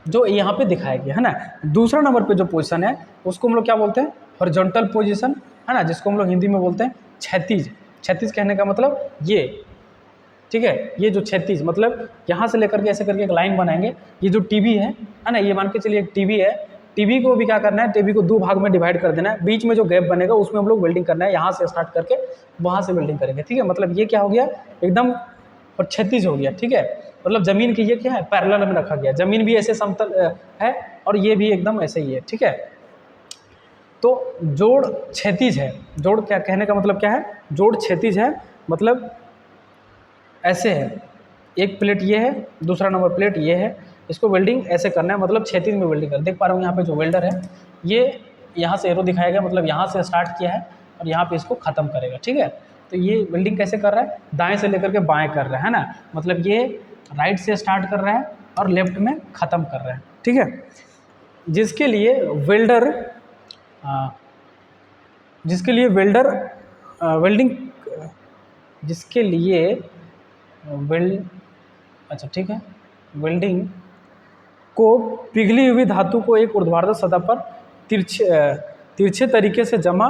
Speaker 1: जो यहाँ पे दिखाया गया है ना। दूसरा नंबर पे जो पोजीशन है उसको हम लोग क्या बोलते हैं, हॉरिजॉन्टल पोजीशन, है ना, जिसको हम लोग हिंदी में बोलते हैं क्षैतिज। क्षैतिज कहने का मतलब ये, ठीक है, ये जो क्षैतिज मतलब यहाँ से लेकर के ऐसे करके एक लाइन बनाएंगे। ये जो टीवी है ना, ये मान के चलिए एक टीवी है, टीवी को भी क्या करना है, टीवी को 2 भाग में डिवाइड कर देना है, बीच में जो गैप बनेगा उसमें हम लोग वेल्डिंग करना है, यहाँ से स्टार्ट करके वहाँ से वेल्डिंग करेंगे, ठीक है। मतलब ये क्या हो गया, एकदम और क्षैतिज हो गया, ठीक है। मतलब ज़मीन की ये क्या है, पैरेलल में रखा गया, ज़मीन भी ऐसे समतल है और ये भी एकदम ऐसे ही है, ठीक है। तो जोड़ क्षैतिज है, जोड़ क्या कहने का मतलब क्या है, जोड़ क्षैतिज है, मतलब ऐसे है, एक प्लेट ये है, दूसरा नंबर प्लेट ये है, इसको वेल्डिंग ऐसे करना है, मतलब क्षैतिज में वेल्डिंग कर। देख पा रहा हूँ यहाँ पे जो वेल्डर है ये यहाँ से एरो दिखाया गया, मतलब यहाँ से स्टार्ट किया है और यहाँ पे इसको ख़त्म करेगा, ठीक है। तो ये वेल्डिंग कैसे कर रहा है, दाएं से लेकर के बाएं कर रहा है ना, मतलब ये राइट से स्टार्ट कर रहा है और लेफ्ट में ख़त्म कर रहा है, ठीक है। जिसके लिए वेल्डर वेल्डिंग, जिसके लिए अच्छा ठीक है, वेल्डिंग को पिघली हुई धातु को एक ऊर्ध्वाधर सतह पर तिरछे तरीके से जमा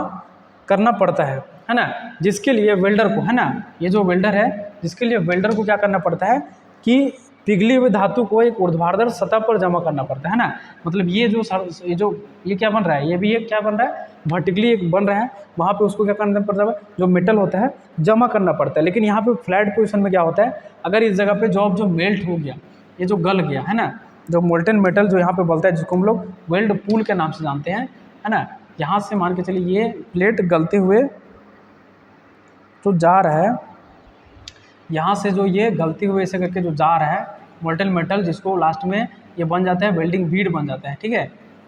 Speaker 1: करना पड़ता है ना। जिसके लिए वेल्डर को, है ना, ये जो वेल्डर है जिसके लिए वेल्डर को क्या करना पड़ता है कि पिघली हुई धातु को एक ऊर्ध्वाधर सतह पर जमा करना पड़ता है ना। मतलब ये क्या बन रहा है, ये भी एक क्या बन रहा है, वर्टिकली एक बन रहा है, वहाँ पे उसको क्या करना पड़ता है, जो मेटल होता है जमा करना पड़ता है। लेकिन यहाँ पे फ्लैट पोजीशन में क्या होता है, अगर इस जगह पे जो मेल्ट हो गया, ये जो गल गया है ना, जो मोल्टन मेटल जो यहाँ पे बोलता है, जिसको हम लोग वेल्ड पूल के नाम से जानते हैं, है ना, यहाँ से मान के चलिए ये प्लेट गलते हुए जो जा रहा है, यहाँ से जो ये गलते हुए ऐसे करके जो जा रहा है मोल्टन मेटल, जिसको लास्ट में ये बन जाता है वेल्डिंग बीड बन जाता है, ठीक है।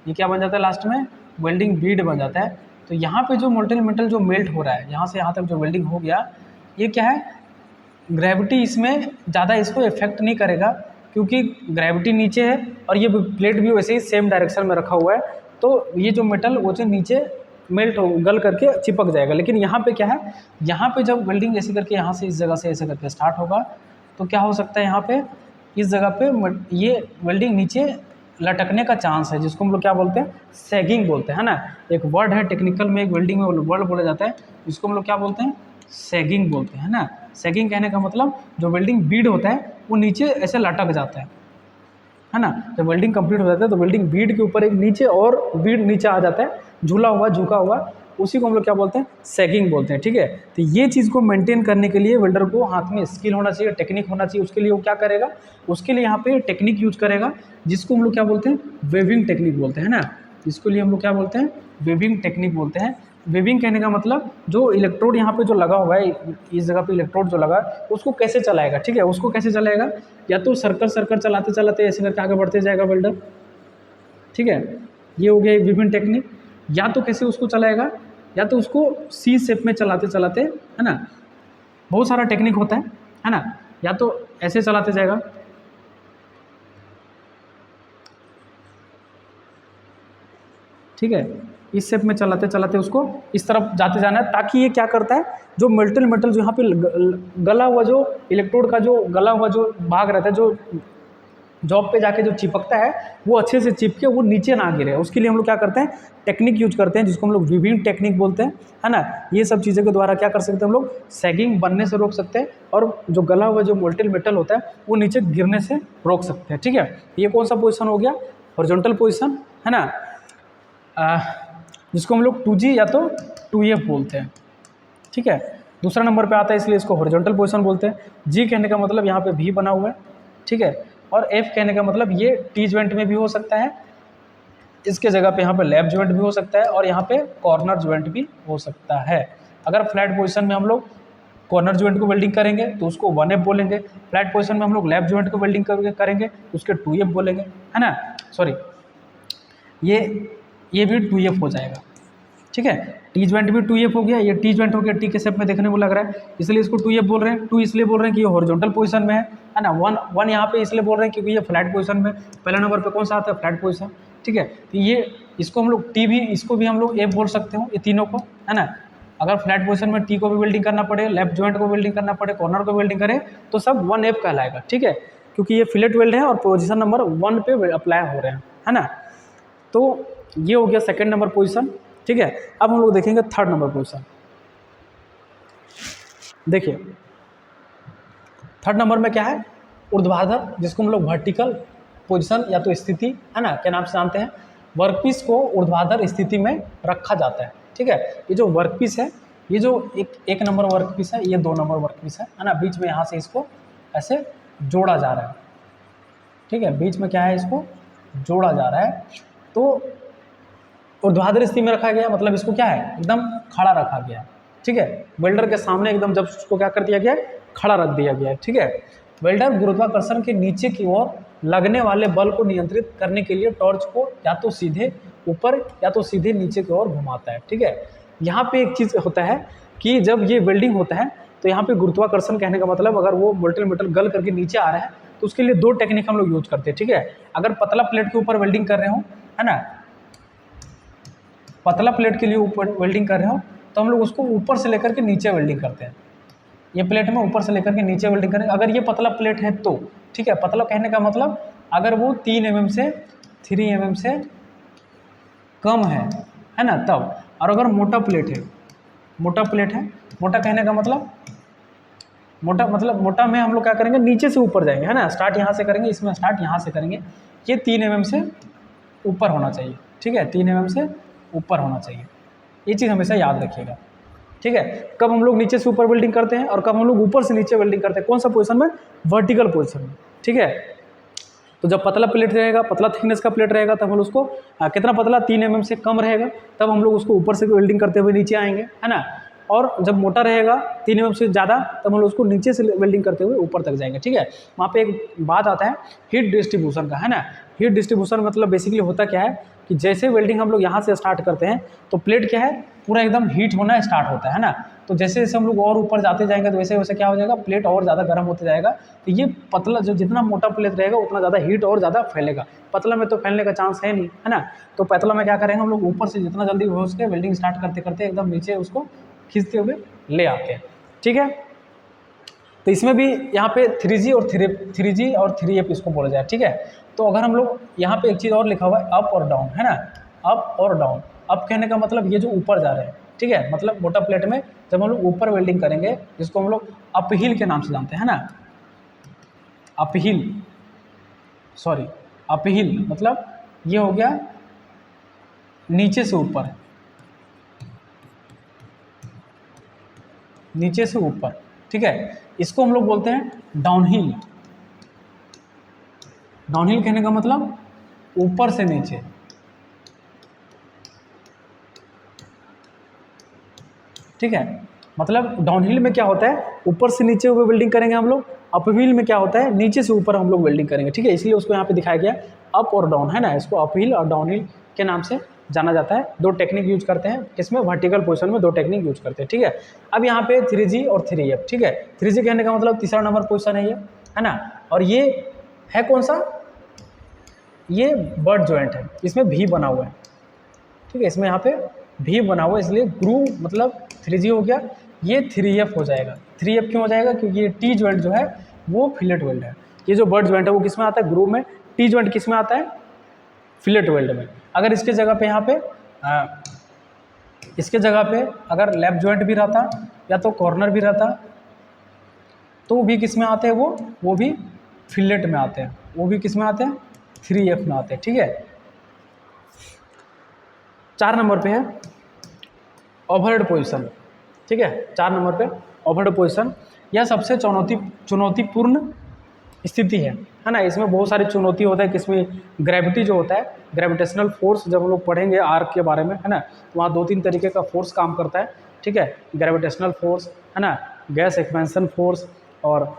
Speaker 1: ये क्या बन जाता है लास्ट में, वेल्डिंग बीड बन जाता है। तो यहाँ पे जो मोल्टन मेटल जो मेल्ट हो रहा है, यहाँ से यहाँ तक जो वेल्डिंग हो गया, ये क्या है, ग्रेविटी इसमें ज़्यादा इसको इफेक्ट नहीं करेगा, क्योंकि ग्रेविटी नीचे है और ये प्लेट भी वैसे ही सेम डायरेक्शन में रखा हुआ है, तो ये जो मेटल वो जो नीचे मेल्ट हो गल करके चिपक जाएगा। लेकिन यहाँ पे क्या है, यहाँ पे जब वेल्डिंग ऐसे करके यहाँ से इस जगह से ऐसे करके स्टार्ट होगा, तो क्या हो सकता है, यहाँ पे इस जगह पे ये वेल्डिंग नीचे लटकने का चांस है, जिसको हम लोग क्या बोलते हैं, सैगिंग बोलते हैं ना। एक वर्ड है टेक्निकल में, एक वेल्डिंग में वर्ड बोला जाता है, जिसको हम लोग क्या बोलते हैं, सैगिंग बोलते हैं ना। सैगिंग कहने का मतलब जो वेल्डिंग बीड होता है वो नीचे ऐसे लटक जाता है ना। जब वेल्डिंग कंप्लीट हो जाता है तो वेल्डिंग बीड के ऊपर एक नीचे और बीड नीचे आ जाता है, झूला हुआ झुका हुआ, उसी को हम लोग क्या बोलते हैं, सैगिंग बोलते हैं, ठीक है। तो ये चीज़ को मेंटेन करने के लिए वेल्डर को हाथ में स्किल होना चाहिए, टेक्निक होना चाहिए। उसके लिए वो क्या करेगा, उसके लिए यहाँ पे टेक्निक यूज करेगा, जिसको हम लोग क्या बोलते हैं, वेविंग टेक्निक बोलते हैं ना। इसके लिए हम लोग क्या बोलते हैं, वेविंग टेक्निक बोलते हैं। वेविंग कहने का मतलब जो इलेक्ट्रोड यहाँ पे जो लगा हुआ है, इस जगह पे इलेक्ट्रोड जो लगा है, उसको कैसे चलाएगा, ठीक है। उसको कैसे चलाएगा, या तो सर्कल चलाते चलाते ऐसे करके आगे बढ़ते जाएगा वेल्डर, ठीक है, ये हो गया वेविंग टेक्निक। या तो कैसे उसको चलाएगा, या तो उसको सी शेप में चलाते चलाते, है ना, बहुत सारा टेक्निक होता है ना। या तो ऐसे चलाते जाएगा, ठीक है, इस शेप में चलाते चलाते उसको इस तरफ जाते जाना है, ताकि ये क्या करता है, जो मेटल जो यहाँ पे गला हुआ जो इलेक्ट्रोड का जो गला हुआ जो भाग रहता है, जो जॉब पे जाके जो चिपकता है, वो अच्छे से चिपके वो नीचे ना गिरे। उसके लिए हम लोग क्या करते हैं, टेक्निक यूज करते हैं, जिसको हम लोग विविंग टेक्निक बोलते हैं, है ना। ये सब चीज़ों के द्वारा क्या कर सकते हैं हम लोग, सैगिंग बनने से रोक सकते हैं, और जो गला हुआ जो मोल्टेन मेटल होता है वो नीचे गिरने से रोक सकते हैं, ठीक है। ये कौन सा पोजिशन हो गया, हॉरिजॉन्टल पोजिशन, है ना, जिसको हम लोग 2G या तो 2F बोलते हैं, ठीक है। दूसरा नंबर पे आता है, इसलिए इसको हॉरिजॉन्टल पोजीशन बोलते हैं। जी कहने का मतलब यहाँ पे भी बना हुआ है, ठीक है, और एफ कहने का मतलब ये टी जॉइंट में भी हो सकता है, इसके जगह पे यहाँ पे लैप जॉइंट भी हो सकता है, और यहाँ पे कॉर्नर जॉइंट भी हो सकता है। अगर फ्लैट पोजीशन में हम लोग कॉर्नर जॉइंट को वेल्डिंग करेंगे तो उसको 1F बोलेंगे, फ्लैट पोजीशन में हम लोग लैप जॉइंट को वेल्डिंग करेंगे तो उसके 2F बोलेंगे, है ना। सॉरी, ये भी 2F हो जाएगा, ठीक है। टी जॉइंट भी 2F हो गया, ये टी जॉइंट हो गया, टी के शेप में देखने को लग रहा है, इसलिए इसको 2F बोल रहे हैं। 2 इसलिए बोल रहे हैं कि ये हॉरिजॉन्टल पोजीशन में है ना। 1 यहाँ पे इसलिए बोल रहे हैं क्योंकि ये फ्लैट पोजीशन में, पहला नंबर पे कौन सा आता है, फ्लैट पोजीशन, ठीक है। तो ये इसको हम लोग टी भी, इसको भी हम लोग F बोल सकते हो, ये तीनों को, है ना। अगर फ्लैट पोजीशन में टी को भी वेल्डिंग करना पड़े, लेफ्ट जॉइंट को वेल्डिंग करना पड़े, कॉर्नर को वेल्डिंग करें, तो सब 1F कहलाएगा, ठीक है। क्योंकि ये फिलेट वेल्ड है और पोजीशन नंबर 1 पे अप्लाई हो रहे हैं, है ना। तो ये हो गया सेकंड नंबर पोजीशन, ठीक है। अब हम लोग देखेंगे थर्ड नंबर पोजीशन। देखिए थर्ड नंबर में क्या है, ऊर्ध्वाधर, जिसको हम लोग वर्टिकल पोजीशन या तो स्थिति, है ना, के नाम से जानते हैं। वर्कपीस को ऊर्ध्वाधर स्थिति में रखा जाता है, ठीक है। ये जो वर्कपीस है, ये जो एक नंबर वर्कपीस है, ये 2 नंबर वर्कपीस है ना, बीच में यहाँ से इसको ऐसे जोड़ा जा रहा है, ठीक है। बीच में क्या है, इसको जोड़ा जा रहा है। तो ऊर्ध्वाधर स्थिति में रखा गया, मतलब इसको क्या है, एकदम खड़ा रखा गया है, ठीक है। वेल्डर के सामने एकदम जब उसको क्या कर दिया गया है, खड़ा रख दिया गया है, ठीक है। वेल्डर गुरुत्वाकर्षण के नीचे की ओर लगने वाले बल को नियंत्रित करने के लिए टॉर्च को या तो सीधे ऊपर या तो सीधे नीचे की ओर घुमाता है, ठीक है। यहाँ पे एक चीज़ होता है कि जब ये वेल्डिंग होता है तो यहाँ पे गुरुत्वाकर्षण कहने का मतलब, अगर वो मोल्टेन मेटल गल करके नीचे आ रहा है तो उसके लिए 2 टेक्निक हम लोग यूज करते हैं, ठीक है। अगर पतला प्लेट के ऊपर वेल्डिंग कर रहे हो, है ना, पतला प्लेट के लिए ऊपर वेल्डिंग कर रहे हो तो हम लोग उसको ऊपर से लेकर के नीचे वेल्डिंग करते हैं। ये प्लेट में ऊपर से लेकर के नीचे वेल्डिंग करें। अगर ये पतला प्लेट है तो, ठीक है, पतला कहने का मतलब अगर वो 3 mm से 3 mm से कम है ना, तब। और अगर मोटा प्लेट है, मोटा प्लेट है, मोटा कहने का मतलब मोटा में हम लोग क्या करेंगे, नीचे से ऊपर जाएंगे, है ना। स्टार्ट यहाँ से करेंगे, इसमें स्टार्ट यहाँ से करेंगे। ये 3 mm से ऊपर होना चाहिए, ठीक है, 3 mm से ऊपर होना चाहिए। ये चीज़ हमेशा याद रखिएगा, ठीक है। कब हम लोग नीचे से ऊपर वेल्डिंग करते हैं और कब हम लोग ऊपर से नीचे वेल्डिंग करते हैं, कौन सा पोजीशन में, वर्टिकल पोजीशन में, ठीक है। तो जब पतला प्लेट रहेगा, पतला थिकनेस का प्लेट रहेगा, तब हम उसको कितना पतला, 3 mm से कम रहेगा, तब हम लोग उसको ऊपर से वेल्डिंग करते हुए नीचे आएंगे, है ना। और जब मोटा रहेगा 3 mm से ज़्यादा, तब हम लोग उसको नीचे से वेल्डिंग करते हुए ऊपर तक जाएंगे, ठीक है। वहाँ पे एक बात आता है हीट डिस्ट्रीब्यूशन का, है ना। हीट डिस्ट्रीब्यूशन मतलब बेसिकली होता क्या है कि जैसे वेल्डिंग हम लोग यहाँ से स्टार्ट करते हैं तो प्लेट क्या है, पूरा एकदम हीट होना स्टार्ट होता है ना। तो जैसे जैसे हम लोग और ऊपर जाते जाएंगे तो वैसे वैसे क्या हो जाएगा, प्लेट और ज़्यादा गर्म होते जाएगा। तो ये पतला, जो जितना मोटा प्लेट रहेगा उतना ज़्यादा हीट और ज़्यादा फैलेगा। पतला में तो फैलने का चांस है नहीं, है ना। तो पतला में क्या करेंगे हम लोग, ऊपर से जितना जल्दी हो सके वेल्डिंग स्टार्ट करते करते एकदम नीचे उसको खींचते हुए ले आते हैं, ठीक है। तो इसमें भी यहाँ पे 3G और 3F इसको बोला जाए, ठीक है। तो अगर हम लोग यहाँ पे एक चीज़ और लिखा हुआ है अप और डाउन, है ना, अप और डाउन। अप कहने का मतलब ये जो ऊपर जा रहे हैं, ठीक है, मतलब मोटा प्लेट में जब हम लोग ऊपर वेल्डिंग करेंगे, जिसको हम लोग अपहिल के नाम से जानते हैं, है ना, अपहिल मतलब ये हो गया नीचे से ऊपर, नीचे से ऊपर, ठीक है। इसको हम लोग बोलते हैं डाउनहिल। डाउनहिल कहने का मतलब ऊपर से नीचे, ठीक है। मतलब डाउनहिल में क्या होता है, ऊपर से नीचे हुए वेल्डिंग करेंगे हम लोग। अपहिल में क्या होता है, नीचे से ऊपर हम लोग वेल्डिंग करेंगे, ठीक है। इसलिए उसको यहाँ पे दिखाया गया अप और डाउन, है ना। इसको अपहिल और डाउनहिल के नाम से जाना जाता है। 2 टेक्निक यूज करते हैं, इसमें वर्टिकल पोजीशन में 2 टेक्निक यूज करते हैं, ठीक है। अब यहाँ पे 3G और 3F, ठीक है। 3G कहने का मतलब तीसरा नंबर पोजीशन है ये, है ना। और ये है कौन सा, ये बट जॉइंट है, इसमें भी बना हुआ है, ठीक है। इसमें यहाँ पे भी बना हुआ है, इसलिए ग्रूव मतलब 3G हो गया। ये 3F हो जाएगा। 3F क्यों हो जाएगा, क्योंकि ये टी जॉइंट जो है वो फिलेट वेल्ड है। ये जो बट जॉइंट है वो किस में आता है, ग्रूव में। टी जॉइंट किस में आता है, फिलेट वेल्ड में। अगर इसके जगह पे यहाँ पे इसके जगह पे अगर लैप जॉइंट भी रहता या तो कॉर्नर भी रहता तो वो भी किस में आते हैं, वो भी फिलेट में आते हैं, वो भी किस में आते हैं, 3F में आते हैं, ठीक है। 4 नंबर पे है ओवरहेड पोजीशन, ठीक है। 4 नंबर पे ओवरहेड पोजीशन, यह सबसे चुनौतीपूर्ण स्थिति है ना। इसमें बहुत सारी चुनौती होता है, किसमें ग्रेविटी जो होता है, ग्रेविटेशनल फोर्स, जब हम लोग पढ़ेंगे आर्क के बारे में, है ना, तो वहाँ 2-3 तरीके का फोर्स काम करता है, ठीक है। ग्रेविटेशनल फोर्स, है ना, गैस एक्सपेंशन फोर्स और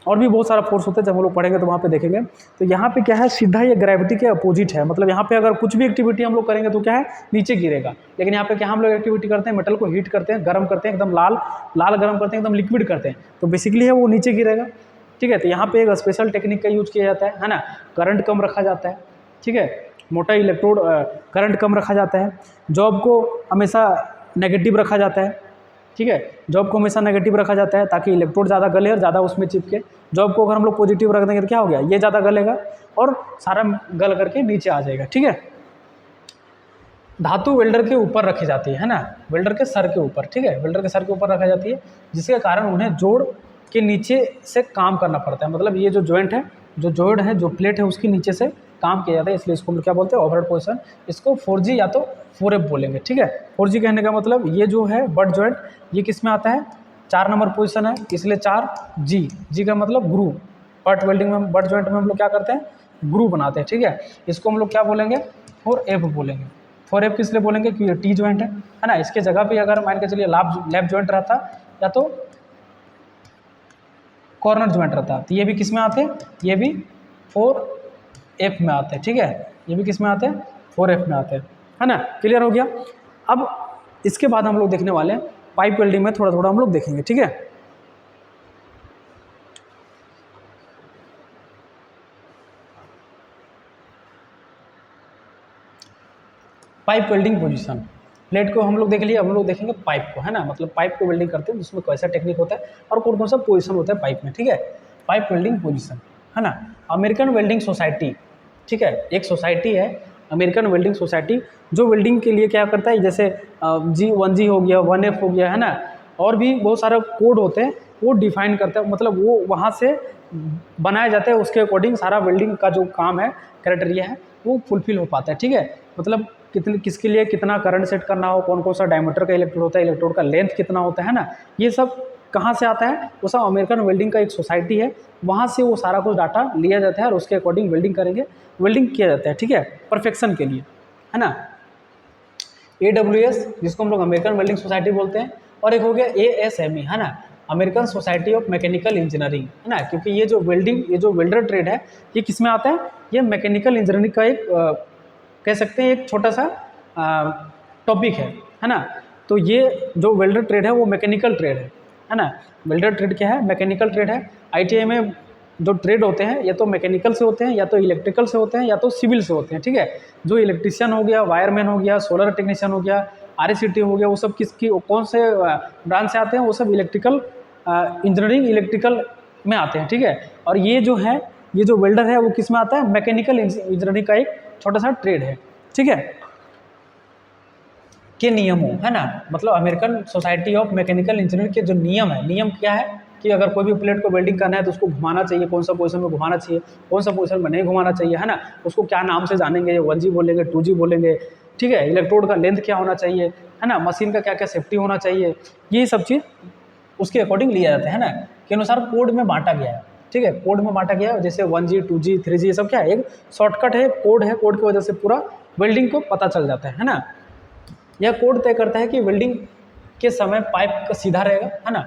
Speaker 1: भी बहुत सारा फोर्स होता है, जब हम लोग पढ़ेंगे तो वहाँ पे देखेंगे। तो यहाँ पे क्या है, सीधा ये ग्रेविटी के अपोजिट है। मतलब यहाँ पे अगर कुछ भी एक्टिविटी हम लोग करेंगे तो क्या है, नीचे गिरेगा। लेकिन यहाँ पे क्या हम लोग एक्टिविटी करते हैं, मेटल को हीट करते हैं, गर्म करते हैं, एकदम लाल गर्म करते हैं, एकदम लिक्विड करते हैं, तो बेसिकली है वो नीचे गिरेगा, ठीक है। तो यहाँ पे एक स्पेशल टेक्निक का यूज किया जाता है ना। करंट कम रखा जाता है, ठीक है। मोटा इलेक्ट्रोड करंट कम रखा जाता है, जॉब को हमेशा नेगेटिव रखा जाता है, ठीक है। जॉब को हमेशा नेगेटिव रखा जाता है ताकि इलेक्ट्रोड ज़्यादा गले और ज़्यादा उसमें चिपके। जॉब को अगर हम लोग पॉजिटिव रख देंगे तो क्या हो गया, ये ज़्यादा गलेगा और सारा गल करके नीचे आ जाएगा। ठीक है। धातु वेल्डर के ऊपर रखी जाती है ना, वेल्डर के सर के ऊपर। ठीक है, वेल्डर के सर के ऊपर रखा जाती है, जिसके कारण उन्हें जोड़ के नीचे से काम करना पड़ता है। मतलब ये जो जॉइंट है, जो जोड़ है, जो प्लेट है, उसके नीचे से काम किया जाता है, इसलिए इसको हम क्या बोलते हैं, ओवरहेड पोजीशन। इसको 4G या तो 4F बोलेंगे। ठीक है, 4G कहने का मतलब ये जो है बट जॉइंट, ये किस में आता है, 4 नंबर पोजीशन है, इसलिए 4G। जी का मतलब ग्रूव। बट वेल्डिंग में, बट जॉइंट में हम लोग क्या करते हैं, ग्रूव बनाते हैं। ठीक है, इसको हम लोग क्या बोलेंगे, 4F बोलेंगे। 4F किस लिए बोलेंगे, क्योंकि ये टी जॉइंट है ना। इसके जगह पे अगर मान के चलिए लैप जॉइंट रहता या तो कॉर्नर जॉइंट रहता, तो ये भी किस में आते हैं, ये भी 4F में आते हैं। ठीक है, ये भी किस में आते हैं, 4F में आते हैं, है ना। क्लियर हो गया। अब इसके बाद हम लोग देखने वाले हैं पाइप वेल्डिंग में, थोड़ा थोड़ा हम लोग देखेंगे। ठीक है, पाइप वेल्डिंग पोजीशन। प्लेट को हम लोग देख लिए, हम लोग देखेंगे पाइप को, है ना। मतलब पाइप को वेल्डिंग करते हैं, जिसमें कैसा टेक्निक होता है और कौन कौन सा पोजीशन होता है पाइप में। ठीक है, पाइप वेल्डिंग पोजीशन, है ना। अमेरिकन वेल्डिंग सोसाइटी, ठीक है, एक सोसाइटी है अमेरिकन वेल्डिंग सोसाइटी, जो वेल्डिंग के लिए क्या करता है, जैसे G1G हो गया, 1F हो गया, है ना, और भी बहुत सारा कोड होते हैं, वो डिफाइन करता है। मतलब वो वहाँ से बनाया जाता है, उसके अकॉर्डिंग सारा वेल्डिंग का जो काम है, क्राइटेरिया है, वो फुलफिल हो पाता है। ठीक है, मतलब कितने, किसके लिए कितना करंट सेट करना हो, कौन कौन सा डायमीटर का इलेक्ट्रोड होता है, इलेक्ट्रोड का लेंथ कितना होता है ना, ये सब कहाँ से आता है, वो सब अमेरिकन वेल्डिंग का एक सोसाइटी है, वहाँ से वो सारा कुछ डाटा लिया जाता है और उसके अकॉर्डिंग वेल्डिंग करेंगे, वेल्डिंग किया जाता है। ठीक है, परफेक्शन के लिए, है ना। AWS, जिसको हम लोग अमेरिकन वेल्डिंग सोसाइटी बोलते हैं, और एक हो गया ASME, है ना, American society of mechanical engineering, है ना। क्योंकि ये जो वेल्डिंग, ये जो वेल्डर ट्रेड है, ये किस में आता है, ये मैकेनिकल इंजीनियरिंग का एक कह सकते हैं एक छोटा सा टॉपिक है ना। तो ये जो वेल्डर ट्रेड है वो मैकेनिकल ट्रेड है ना। वेल्डर ट्रेड क्या है, मैकेनिकल ट्रेड है। ITI में जो ट्रेड होते हैं या तो मैकेनिकल से होते हैं, या तो इलेक्ट्रिकल से होते हैं, या तो सिविल से होते हैं। ठीक है, जो इलेक्ट्रिशियन हो गया, वायरमैन हो गया, सोलर टेक्नीशियन हो गया, RCT हो गया, वो सब किसकी, कौन से ब्रांच से आते हैं, वो सब इलेक्ट्रिकल इंजीनियरिंग, इलेक्ट्रिकल में आते हैं। ठीक है, और ये जो है, ये जो वेल्डर है वो किस में आता है, मैकेनिकल इंजीनियरिंग का एक छोटा सा ट्रेड है। ठीक है, के नियमों, है ना, मतलब American society of mechanical engineering के जो नियम है, नियम क्या है कि अगर कोई भी प्लेट को वेल्डिंग करना है तो उसको घुमाना चाहिए, कौन सा पोजीशन में घुमाना चाहिए, कौन सा पोजीशन में नहीं घुमाना चाहिए, है ना, उसको क्या नाम से जानेंगे, 1G बोलेंगे, 2G बोलेंगे। ठीक है, इलेक्ट्रोड का लेंथ क्या होना चाहिए, है ना, मशीन का क्या क्या सेफ्टी होना चाहिए, ये सब चीज़ उसके अकॉर्डिंग लिया जाता है ना, के अनुसार कोड में बांटा गया है। ठीक है, कोड में बांटा गया है, जैसे 1G 2G 3G ये सब क्या है, एक शॉर्टकट है, कोड है, कोड की वजह से पूरा वेल्डिंग को पता चल जाता है ना। यह कोड तय करता है कि वेल्डिंग के समय पाइप का सीधा रहेगा, है ना,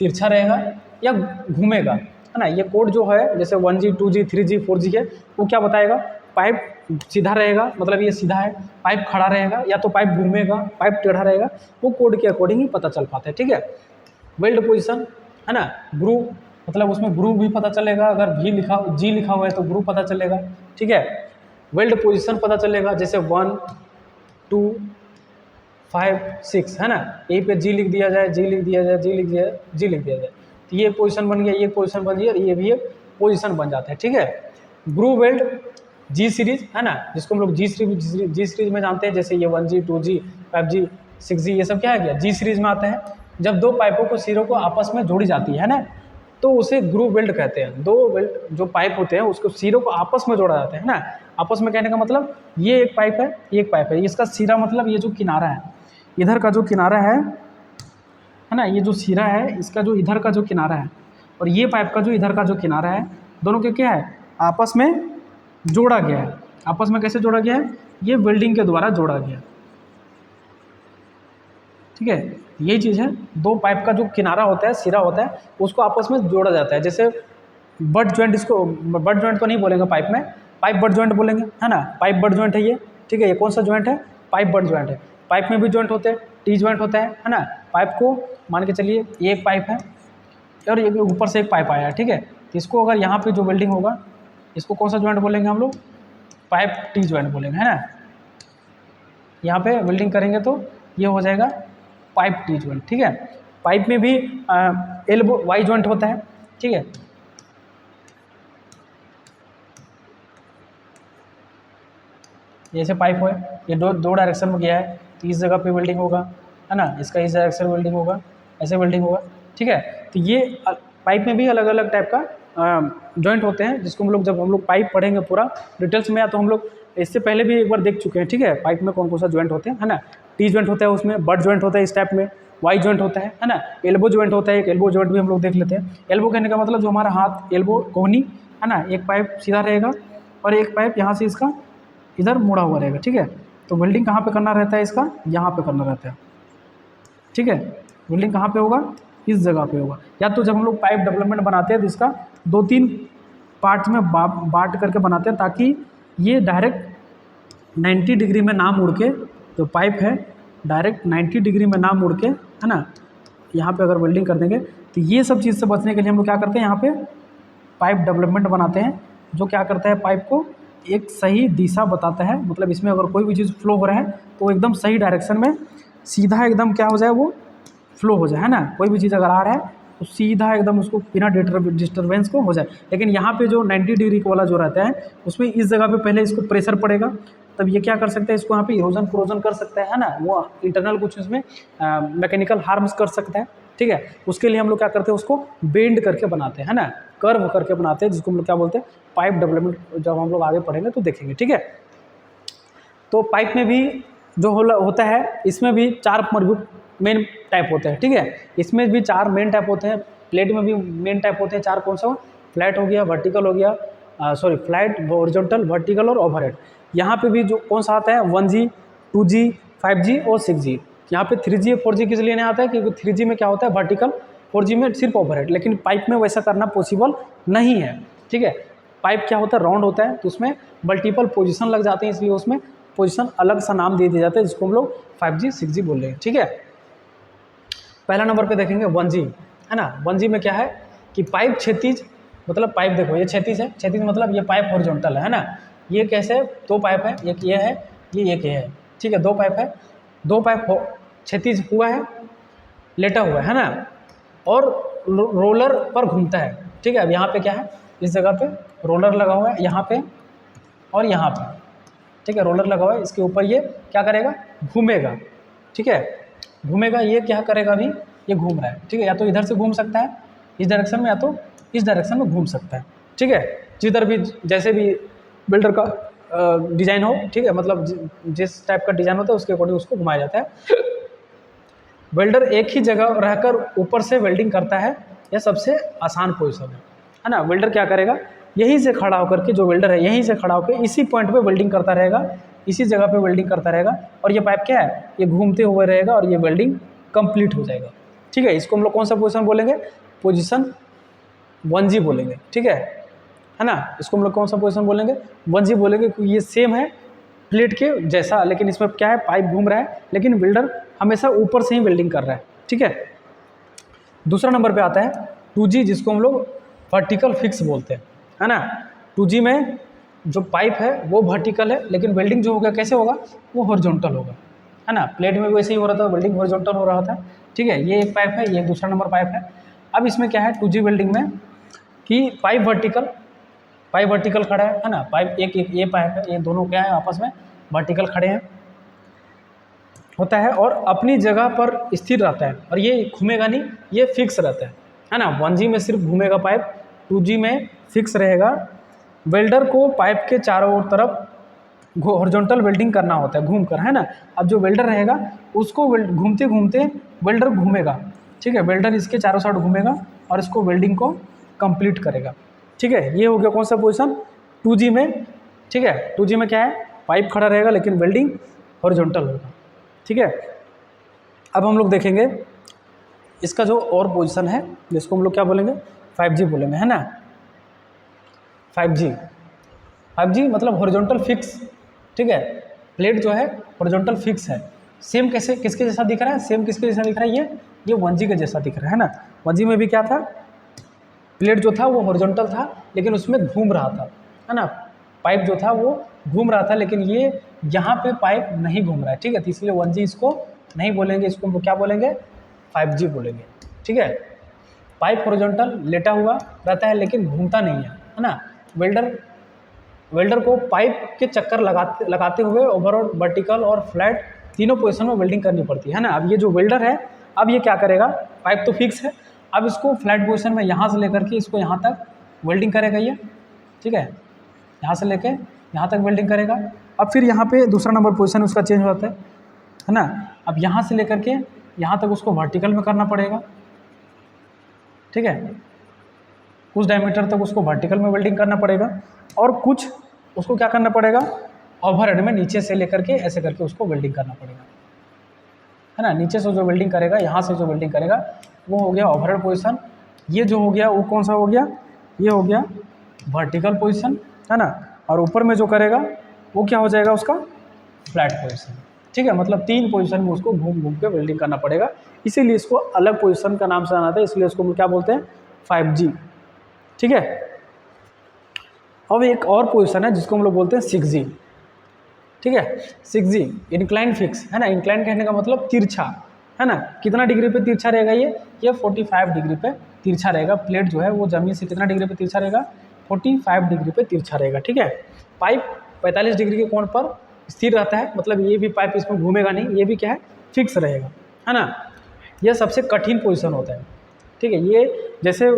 Speaker 1: तिरछा रहेगा या घूमेगा, है ना। ये कोड जो है, जैसे 1G 2G 3G 4G है, वो क्या बताएगा, पाइप सीधा रहेगा, मतलब ये सीधा है, पाइप खड़ा रहेगा, या तो पाइप घूमेगा, पाइप टेढ़ा रहेगा, वो कोड के अकॉर्डिंग ही पता चल पाता है। ठीक है, वेल्ड पोजीशन, है ना, ग्रूव, मतलब उसमें ग्रूव भी पता चलेगा, अगर G लिखा हुआ है तो ग्रूव पता चलेगा। ठीक है, वेल्ड पोजीशन पता चलेगा, जैसे 1 2 5 6, है ना, यहीं पे G लिख दिया जाए, G लिख दिया जाए, G लिख दिया जाए, G लिख दिया जाए, तो ये पोजीशन बन गया, ये पोजीशन बन गया, ये भी एक पोजीशन बन जाता है। ठीक है, ग्रूव वेल्ड G सीरीज, है ना, जिसको हम लोग G सीरीज में जानते हैं, जैसे ये 1G 2G 5G 6G ये सब क्या है, G सीरीज में आता है। जब दो पाइपों को सिरों को आपस में जोड़ी जाती है ना, तो उसे ग्रूव वेल्ड कहते हैं। दो वेल्ड जो पाइप होते हैं उसको सिरों को आपस में जोड़ा जाता है ना। आपस में कहने का मतलब ये एक पाइप है, ये एक पाइप है, इसका सिरा मतलब ये जो किनारा है, इधर का जो किनारा है ना, ये जो सिरा है, इसका जो इधर का जो किनारा है, और ये पाइप का जो इधर का जो किनारा है, दोनों के क्या है, आपस में जोड़ा गया है। आपस में कैसे जोड़ा गया है, ये वेल्डिंग के द्वारा जोड़ा गया। ठीक है, यही चीज़ है, दो पाइप का जो किनारा होता है, सिरा होता है, उसको आपस में जोड़ा जाता है। जैसे बट जॉइंट, इसको बट जॉइंट तो नहीं बोलेंगे पाइप में, पाइप बट जॉइंट बोलेंगे, है ना, पाइप बट जॉइंट है ये। ठीक है, ये कौन सा जॉइंट है, पाइप बट जॉइंट है। पाइप में भी जॉइंट होते हैं, टी जॉइंट होता है ना। पाइप को मान के चलिए ये एक पाइप है और ये ऊपर से एक पाइप आया है। ठीक है, तो इसको अगर यहाँ पे जो वेल्डिंग होगा, इसको कौन सा जॉइंट बोलेंगे हम लोग, पाइप टी जॉइंट बोलेंगे, है ना। यहाँ पे वेल्डिंग करेंगे तो ये हो जाएगा पाइप टी जॉइंट। ठीक है, पाइप में भी एल्बो वाई जॉइंट होता है, ठीक है। जैसे पाइप है, ये दो डायरेक्शन में गया है, तो इस जगह पे वेल्डिंग होगा, है ना, इसका इस डायरेक्शन में वेल्डिंग होगा, ऐसे वेल्डिंग होगा, ठीक है। तो ये पाइप में भी अलग अलग टाइप का जॉइंट होते हैं, जिसको जब हम लोग पाइप पढ़ेंगे पूरा डिटेल्स में, या तो हम लोग इससे पहले भी एक बार देख चुके हैं, ठीक है, पाइप में कौन कौन सा जॉइंट होते हैं, है ना। टी जॉइंट होता है, उसमें बट जॉइंट होता है इस टाइप में, वाई जॉइंट होता है ना, एल्बो जॉइंट होता है, एक एल्बो जॉइंट भी हम लोग देख लेते हैं। एल्बो कहने का मतलब जो हमारा हाथ एल्बो कोहनी है ना, एक पाइप सीधा रहेगा और एक पाइप यहाँ से इसका इधर मुड़ा हुआ रहेगा, ठीक है। तो वेल्डिंग कहाँ पे करना रहता है इसका, यहाँ पे करना रहता है, ठीक है। वेल्डिंग कहाँ पे होगा, इस जगह पे होगा। या तो जब हम लोग पाइप डेवलपमेंट बनाते हैं तो इसका 2-3 पार्ट्स में बांट करके बनाते हैं, ताकि ये डायरेक्ट 90 डिग्री में ना मुड़ के, जो पाइप है डायरेक्ट 90 डिग्री में ना मुड़ के, है ना, यहाँ पे अगर वेल्डिंग कर देंगे तो ये सब चीज़ से बचने के लिए हम लोग क्या करते हैं, यहाँ पे पाइप डेवलपमेंट बनाते हैं, जो क्या करता है, पाइप को एक सही दिशा बताता है। मतलब इसमें अगर कोई भी चीज़ फ्लो हो रहा है तो एकदम सही डायरेक्शन में सीधा एकदम क्या हो जाए, वो फ्लो हो जाए, है ना। कोई भी चीज़ अगर आ रहा है तो सीधा एकदम उसको बिना डिस्टर्बेंस को हो जाए। लेकिन यहाँ पे जो 90 डिग्री वाला जो रहता है, उसमें इस जगह पे पहले इसको प्रेशर पड़ेगा, तब ये क्या कर सकता है, इसको यहाँ पे इरोजन क्रोजन कर सकता है ना, वो इंटरनल कुछ इसमें मैकेनिकल हार्म्स कर सकता है, ठीक है। उसके लिए हम लोग क्या करते हैं, उसको बेंड करके बनाते हैं, है ना, कर्व करके बनाते हैं, जिसको हम लोग क्या बोलते हैं, पाइप डेवलपमेंट। जब हम लोग आगे पढ़ेंगे तो देखेंगे, ठीक है। तो पाइप में भी जो होता है, इसमें भी 4 मजबूत मेन टाइप होते हैं, ठीक है। इसमें भी 4 मेन टाइप होते हैं, प्लेट में भी मेन टाइप होते हैं 4। कौन सा, फ्लैट हो गया, वर्टिकल हो गया, फ्लैट, हॉरिजॉन्टल, वर्टिकल और ओवरहेड। यहाँ पे भी जो कौन सा आता है, 1G, 2G, 5G और 6G। यहाँ पे 3G 4G किस लिए नहीं आता है, क्योंकि 3G में क्या होता है, वर्टिकल, 4G में सिर्फ ओवरहेड। लेकिन पाइप में वैसा करना पॉसिबल नहीं है, ठीक है। पाइप क्या होता है, राउंड होता है, तो उसमें मल्टीपल पोजीशन लग जाते हैं, इसलिए उसमें पोजीशन अलग सा नाम दे दिया जाता है, जिसको हम लोग 5G 6G बोल रहे हैं, ठीक है। पहला नंबर पे देखेंगे 1G, है ना। 1G में क्या है कि पाइप क्षैतिज, मतलब पाइप देखो ये क्षैतिज है, क्षैतिज मतलब ये पाइप हॉरिजॉन्टल है ना। ये कैसे, 2 पाइप है, एक ये है, ये एक ये है, ठीक है। 2 पाइप है, 2 पाइप क्षैतिज हुआ है, लेटा हुआ है ना, और रोलर पर घूमता है, ठीक है। अब यहाँ पे क्या है, इस जगह पे रोलर लगा हुआ है, यहाँ पे और यहाँ पे, ठीक है। रोलर लगा हुआ है, इसके ऊपर ये क्या करेगा, घूमेगा, ठीक है। घूमेगा, ये क्या करेगा, अभी ये घूम रहा है, ठीक है। या तो इधर से घूम सकता है इस डायरेक्शन में, या तो इस डायरेक्शन में घूम सकता है, ठीक है। जिधर भी, जैसे भी बिल्डर का डिज़ाइन हो, ठीक है, मतलब जिस टाइप का डिज़ाइन होता है उसके अकॉर्डिंग उसको घुमाया जाता है। वेल्डर एक ही जगह रहकर ऊपर से वेल्डिंग करता है, यह सबसे आसान पोजीशन है ना। वेल्डर क्या करेगा, यहीं से खड़ा होकर के, जो वेल्डर है यहीं से खड़ा होकर इसी पॉइंट पे वेल्डिंग करता रहेगा, इसी जगह पे वेल्डिंग करता रहेगा, और ये पाइप क्या है, ये घूमते हुए रहेगा और ये वेल्डिंग कंप्लीट हो जाएगा, ठीक है। इसको हम लोग कौन सा पोजीशन बोलेंगे, पोजीशन 1G बोलेंगे, ठीक है ना। इसको हम लोग कौन सा पोजीशन बोलेंगे, 1G बोलेंगे, क्योंकि ये सेम है प्लेट के जैसा, लेकिन इसमें क्या है, पाइप घूम रहा है, लेकिन वेल्डर हमेशा ऊपर से ही वेल्डिंग कर रहा है, ठीक है। दूसरा नंबर पे आता है 2G, जिसको हम लोग वर्टिकल फिक्स बोलते हैं, है ना। 2G में जो पाइप है वो वर्टिकल है, लेकिन वेल्डिंग जो होगा कैसे होगा, वो हॉरिजॉन्टल होगा, है ना। प्लेट में वैसे ही हो रहा था, वेल्डिंग हॉरिजॉन्टल हो रहा था, ठीक है। ये एक पाइप है, ये दूसरा नंबर पाइप है। अब इसमें क्या है 2G वेल्डिंग में कि पाइप वर्टिकल खड़ा है ना। पाइप एक ये पाइप है, ये दोनों क्या है, आपस में वर्टिकल खड़े हैं होता है, और अपनी जगह पर स्थिर रहता है, और ये घूमेगा नहीं, ये फिक्स रहता है ना। 1G में सिर्फ घूमेगा पाइप, 2G में फिक्स रहेगा। वेल्डर को पाइप के चारों तरफ हॉरिजॉन्टल वेल्डिंग करना होता है घूम कर, है ना। अब जो वेल्डर रहेगा उसको घूमते घूमते वेल्डर घूमेगा, ठीक है। वेल्डर इसके चारों साइड घूमेगा और इसको वेल्डिंग को कंप्लीट करेगा, ठीक है। ये हो गया कौन सा पोजीशन, 2G में, ठीक है। 2G में क्या है, पाइप खड़ा रहेगा लेकिन वेल्डिंग हॉरिजॉन्टल होगा, ठीक है। अब हम लोग देखेंगे इसका जो और पोजीशन है, जिसको हम लोग क्या बोलेंगे, 5G बोलेंगे, है ना। 5G मतलब हॉरिजॉन्टल फिक्स, ठीक है। प्लेट जो है हॉरिजॉन्टल फिक्स है। सेम कैसे, किसके जैसा दिख रहा है, सेम किसके जैसा दिख रहा है, ये 1G के जैसा दिख रहा है ना। 1G में भी क्या था, प्लेट जो था वो हॉरिजॉन्टल था, लेकिन उसमें घूम रहा था, है ना। पाइप जो था वो घूम रहा था, लेकिन ये यहाँ पे पाइप नहीं घूम रहा है, ठीक है। तो इसलिए 1G इसको नहीं बोलेंगे, इसको हम क्या बोलेंगे, 5G बोलेंगे, ठीक है। पाइप हॉरिजॉन्टल लेटा हुआ रहता है लेकिन घूमता नहीं है ना। वेल्डर को पाइप के चक्कर लगाते हुए ओवरऑल वर्टिकल और फ्लैट तीनों पोजीशन में वेल्डिंग करनी पड़ती है ना। अब ये जो वेल्डर है, अब ये क्या करेगा, पाइप तो फिक्स है, अब इसको फ्लैट पोजीशन में यहाँ से लेकर के इसको यहाँ तक वेल्डिंग करेगा ये, ठीक है, यहाँ से लेके यहाँ तक वेल्डिंग करेगा। अब फिर यहाँ पे दूसरा नंबर पोजीशन उसका चेंज हो जाता है ना। अब यहाँ से लेकर के यहाँ तक उसको वर्टिकल में करना पड़ेगा, ठीक है, कुछ डायमीटर तक उसको वर्टिकल में वेल्डिंग करना पड़ेगा और कुछ उसको क्या करना पड़ेगा, ओवरहेड में नीचे से लेकर के ऐसे करके उसको वेल्डिंग करना पड़ेगा, है ना। नीचे से जो वेल्डिंग करेगा, यहाँ से जो वेल्डिंग करेगा वो हो गया ओवरहेड पोजीशन। ये जो हो गया वो कौन सा हो गया, ये हो गया वर्टिकल पोजीशन, है ना। और ऊपर में जो करेगा वो क्या हो जाएगा, उसका फ्लैट पोजीशन, ठीक है। मतलब 3 पोजीशन में उसको घूम घूम के वेल्डिंग करना पड़ेगा, इसीलिए इसको अलग पोजीशन का नाम से आना था, इसलिए इसको क्या बोलते हैं, 5G, ठीक है। अब एक और पोजीशन है जिसको हम लोग बोलते हैं 6G, ठीक है। 6G इंक्लाइन फिक्स, है ना। इंक्लाइन कहने का मतलब तिरछा, है ना। कितना डिग्री पे तिरछा रहेगा ये 45 डिग्री पे तिरछा रहेगा। प्लेट जो है वो जमीन से कितना डिग्री पे तिरछा रहेगा, 45 डिग्री पे तिरछा रहेगा, ठीक है। पाइप 45 डिग्री के कोण पर स्थिर रहता है, मतलब ये भी पाइप इसमें घूमेगा नहीं, ये भी क्या है, फिक्स रहेगा, है ना। यह सबसे कठिन पोजीशन होता है, ठीक है। ये जैसे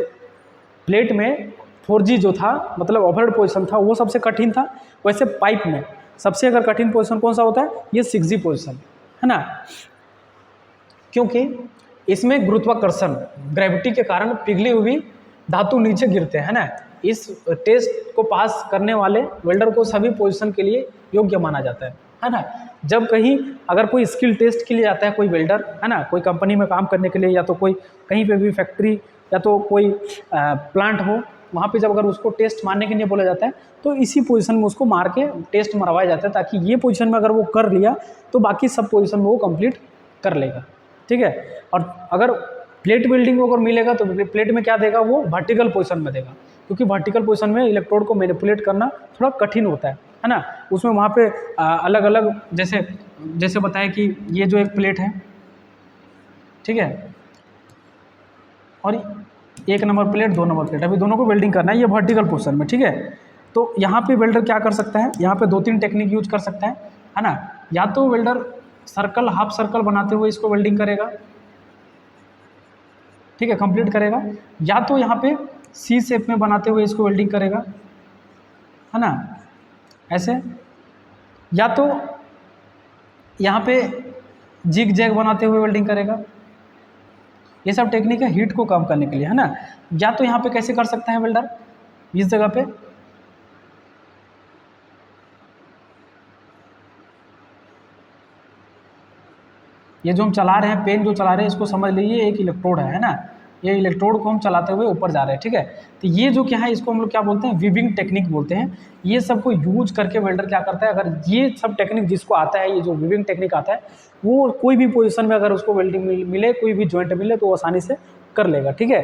Speaker 1: प्लेट में 4G जो था, मतलब ओवरहेड पोजीशन था, वो सबसे कठिन था, वैसे पाइप में सबसे अगर कठिन पोजीशन कौन सा होता है, ये 6G पोजीशन, है ना। क्योंकि इसमें गुरुत्वाकर्षण, ग्रेविटी के कारण पिघली हुई धातु नीचे गिरते हैं, है ना। इस टेस्ट को पास करने वाले वेल्डर को सभी पोजीशन के लिए योग्य माना जाता है ना। जब कहीं अगर कोई स्किल टेस्ट के लिए जाता है कोई वेल्डर, है ना, कोई कंपनी में काम करने के लिए, या तो कोई कहीं पे भी फैक्ट्री या तो कोई प्लांट हो, वहाँ पे जब अगर उसको टेस्ट मारने के लिए बोला जाता है तो इसी पोजीशन में उसको मार के टेस्ट मरवाया जाता है, ताकि ये पोजीशन में अगर वो कर लिया तो बाकी सब पोजीशन में वो कंप्लीट कर लेगा, ठीक है। और अगर प्लेट वेल्डिंग को अगर मिलेगा तो प्लेट में क्या देगा, वो वर्टिकल पोजीशन में देगा, क्योंकि वर्टिकल पोजीशन में इलेक्ट्रोड को मैनिपुलेट करना थोड़ा कठिन होता है ना। उसमें वहाँ पे अलग अलग जैसे बताया कि ये जो एक प्लेट है, ठीक है, और 1 नंबर प्लेट, 2 नंबर प्लेट, अभी दोनों को वेल्डिंग करना है, ये वर्टिकल पोजीशन में, ठीक है। तो यहाँ पे वेल्डर क्या कर सकता है, यहाँ पे 2-3 टेक्निक यूज कर सकता है ना। या तो वेल्डर सर्कल, हाफ सर्कल बनाते हुए इसको वेल्डिंग करेगा, ठीक है, कंप्लीट करेगा। या तो यहाँ पे सी शेप में बनाते हुए इसको वेल्डिंग करेगा, है ना, ऐसे। या तो यहाँ पे जिग जैग बनाते हुए वेल्डिंग करेगा। ये सब टेक्निक है हीट को कम करने के लिए, है ना। या तो यहाँ पे कैसे कर सकता है वेल्डर, इस जगह पे ये जो हम चला रहे हैं, पेन जो चला रहे हैं, इसको समझ लीजिए एक इलेक्ट्रोड है ना। ये इलेक्ट्रोड को हम चलाते हुए ऊपर जा रहे हैं, ठीक है। तो ये जो क्या है, इसको हम लोग क्या बोलते हैं, वीविंग टेक्निक बोलते हैं। ये सब को यूज करके वेल्डर क्या करता है, अगर ये सब टेक्निक जिसको आता है, ये जो वीविंग टेक्निक आता है, वो कोई भी पोजीशन में अगर उसको वेल्डिंग मिले, कोई भी जॉइंट मिले, तो वो आसानी से कर लेगा, ठीक है।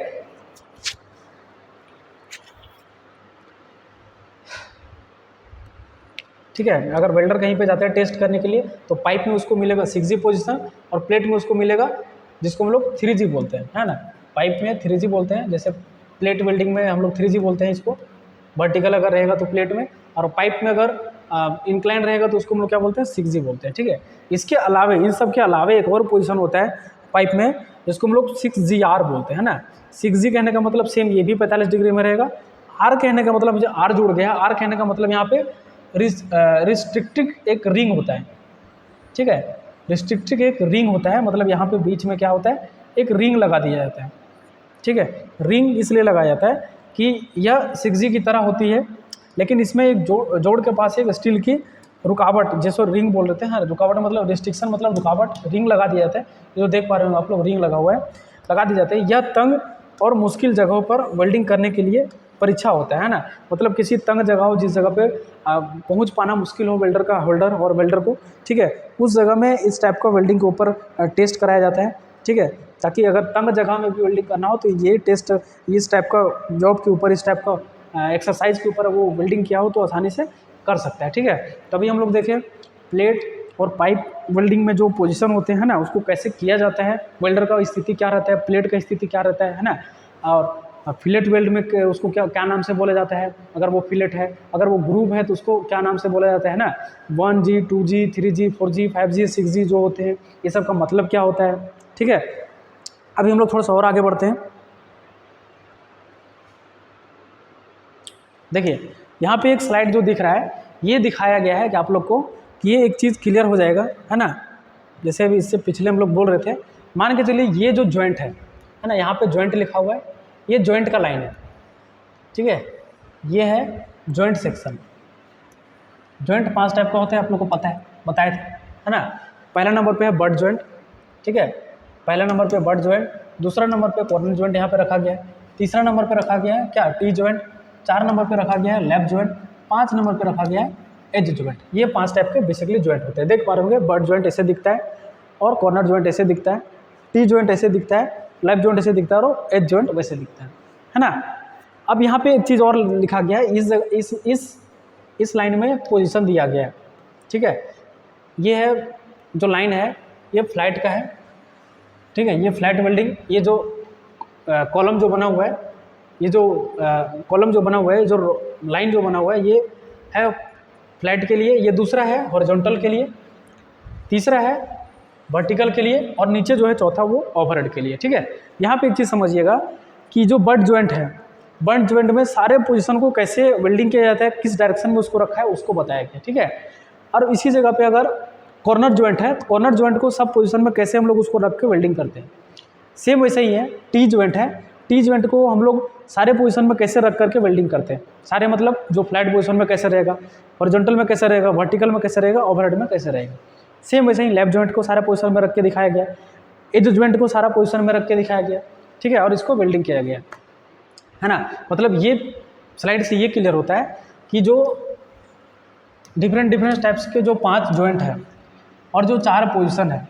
Speaker 1: ठीक है, अगर वेल्डर कहीं पे जाता है टेस्ट करने के लिए, तो पाइप में उसको मिलेगा 6G पोजीशन और प्लेट में उसको मिलेगा जिसको हम लोग 3G बोलते हैं, है ना। पाइप में 3G बोलते हैं, जैसे प्लेट वेल्डिंग में हम लोग 3G बोलते हैं इसको, वर्टिकल अगर रहेगा तो प्लेट में, और पाइप में अगर इंक्लाइन रहेगा तो उसको हम लोग क्या बोलते हैं, 6G बोलते हैं, ठीक है। इसके अलावे, इन सब के अलावे एक और पोजीशन होता है पाइप में, जिसको हम लोग 6GR बोलते हैं ना। 6G कहने का मतलब सेम ये भी 45 डिग्री में रहेगा। आर कहने का मतलब, जो आर जुड़ गया, आर कहने का मतलब यहाँ पे रिस्ट्रिक्टेड एक रिंग होता है, ठीक है। रिस्ट्रिक्टेड एक रिंग होता है, मतलब यहाँ पे बीच में क्या होता है, एक रिंग लगा दिया जाता है, ठीक है। रिंग इसलिए लगाया जाता है कि यह 6G की तरह होती है, लेकिन इसमें एक जोड़ के पास एक स्टील की रुकावट, जिसको रिंग बोल रहे हैं, रुकावट मतलब रिस्ट्रिक्शन मतलब रुकावट, रिंग लगा दिया जाता है। जो देख पा रहे हो आप लोग, रिंग लगा हुआ है, लगा दी जाती है। यह तंग और मुश्किल जगहों पर वेल्डिंग करने के लिए परीक्षा होता है ना। मतलब किसी तंग जगह हो, जिस जगह पे पहुंच पाना मुश्किल हो वेल्डर का, होल्डर और वेल्डर को, ठीक है, उस जगह में इस टाइप का वेल्डिंग के ऊपर टेस्ट कराया जाता है, ठीक है। ताकि अगर तंग जगह में भी वेल्डिंग करना हो तो ये टेस्ट, इस टाइप का जॉब के ऊपर, इस टाइप का एक्सरसाइज के ऊपर वो वेल्डिंग किया हो तो आसानी से कर सकता है, ठीक है। तभी हम लोग देखें प्लेट और पाइप वेल्डिंग में जो पोजीशन होते हैं ना, उसको कैसे किया जाता है, वेल्डर का स्थिति क्या रहता है, प्लेट का स्थिति क्या रहता है ना। और फिलेट वेल्ड में उसको क्या क्या नाम से बोला जाता है, अगर वो फिलेट है, अगर वो ग्रूव है तो उसको क्या नाम से बोला जाता है ना। 1G 2G 3G 4G 5G 6G जो होते हैं, ये सब का मतलब क्या होता है, ठीक है। अभी हम लोग थोड़ा सा और आगे बढ़ते हैं। देखिए यहाँ पे एक स्लाइड जो दिख रहा है, ये दिखाया गया है कि आप लोग को कि ये एक चीज़ क्लियर हो जाएगा, है ना। जैसे अभी इससे पिछले हम लोग बोल रहे थे, मान के चलिए ये जो जॉइंट है ना, यहाँ पे जॉइंट लिखा हुआ है, ये जॉइंट का लाइन है, ठीक है। ये है जॉइंट सेक्शन। जॉइंट 5 टाइप का होता है, आप लोग को पता है, बताए थे, है ना। पहला नंबर पे है बट जॉइंट, ठीक है, पहला नंबर पे बट जॉइंट, दूसरा नंबर पे कॉर्नर जॉइंट यहाँ पे रखा गया है, तीसरा नंबर पे रखा गया है क्या, टी जॉइंट, 4 नंबर पे रखा गया है लेफ्ट जॉइंट, 5 नंबर पे रखा गया है एज जॉइंट। ये 5 टाइप के बेसिकली जॉइंट होते हैं। देख पा रहे होंगे, बट जॉइंट ऐसे दिखता है और कॉर्नर जॉइंट ऐसे दिखता है, टी जॉइंट ऐसे दिखता है, लेफ्ट जॉइंट ऐसे दिखता है और एज जॉइंट वैसे दिखता है ना। अब यहाँ पे एक चीज़ और लिखा गया है, इस लाइन में पोजीशन दिया गया है, ठीक है। ये है जो लाइन है, ये फ्लैट का है, ठीक है, ये फ्लैट वेल्डिंग। ये जो कॉलम जो बना हुआ है, ये जो कॉलम जो बना हुआ है, जो लाइन जो बना हुआ है, ये है फ्लैट के लिए, ये दूसरा है हॉरिजॉन्टल के लिए, तीसरा है वर्टिकल के लिए, और नीचे जो है चौथा वो ओवरहेड के लिए, ठीक है। यहाँ पे एक चीज़ समझिएगा कि जो बट जॉइंट है, बट जॉइंट में सारे पोजीशन को कैसे वेल्डिंग किया जाता है, किस डायरेक्शन में उसको रखा है, उसको बताया गया, ठीक है। और इसी जगह पे अगर कॉर्नर जॉइंट है, तो कॉर्नर जॉइंट को सब पोजीशन में कैसे हम लोग उसको रख के वेल्डिंग करते हैं। सेम वैसे ही है टी जॉइंट है, टी जॉइंट को हम लोग सारे पोजीशन में कैसे रख करके वेल्डिंग करते हैं। सारे मतलब जो फ्लैट पोजीशन में कैसे रहेगा, हॉरिजॉन्टल में कैसे रहेगा, वर्टिकल में कैसे रहेगा, ओवरहेड में कैसे रहेगा। सेम वैसे ही लेफ्ट जॉइंट को सारा पोजीशन में रख के दिखाया गया, एज जॉइंट को सारा पोजीशन में रख के दिखाया गया, ठीक है, और इसको वेल्डिंग किया गया, है ना। मतलब ये स्लाइड से ये क्लियर होता है कि जो डिफरेंट टाइप्स के जो 5 जॉइंट है और जो 4 पोजीशन है,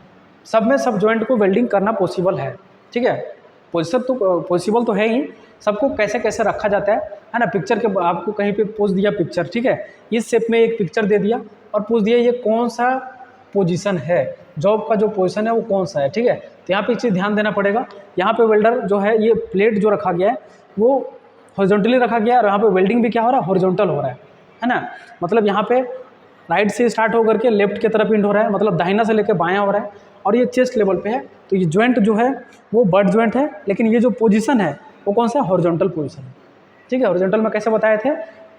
Speaker 1: सब में सब जॉइंट को वेल्डिंग करना पॉसिबल है, ठीक है। पोजीशन तो पॉसिबल तो है ही, सबको कैसे कैसे रखा जाता है ना। पिक्चर के आपको कहीं पे पोज दिया पिक्चर, ठीक है, इस शेप में एक पिक्चर दे दिया और पूछ दिया ये कौन सा पोजीशन है, जॉब का जो पोजीशन है वो कौन सा है, ठीक है। तो यहाँ पे एक चीज़ ध्यान देना पड़ेगा, यहाँ पे वेल्डर जो है, ये प्लेट जो रखा गया है वो हॉरिजॉन्टली रखा गया है, और यहाँ पे वेल्डिंग भी क्या हो रहा है, हॉरिजॉन्टल हो रहा है ना। मतलब यहाँ पे राइट से स्टार्ट होकर के लेफ्ट की तरफ इंड हो रहा है, मतलब दाहिना से लेकर बायां हो रहा है, और ये चेस्ट लेवल पे है। तो ये जॉइंट जो है वो बट जॉइंट है, लेकिन ये जो पोजीशन है वो कौन सा, हॉरिजॉन्टल पोजीशन है, ठीक है। हॉरिजॉन्टल में कैसे बताए थे,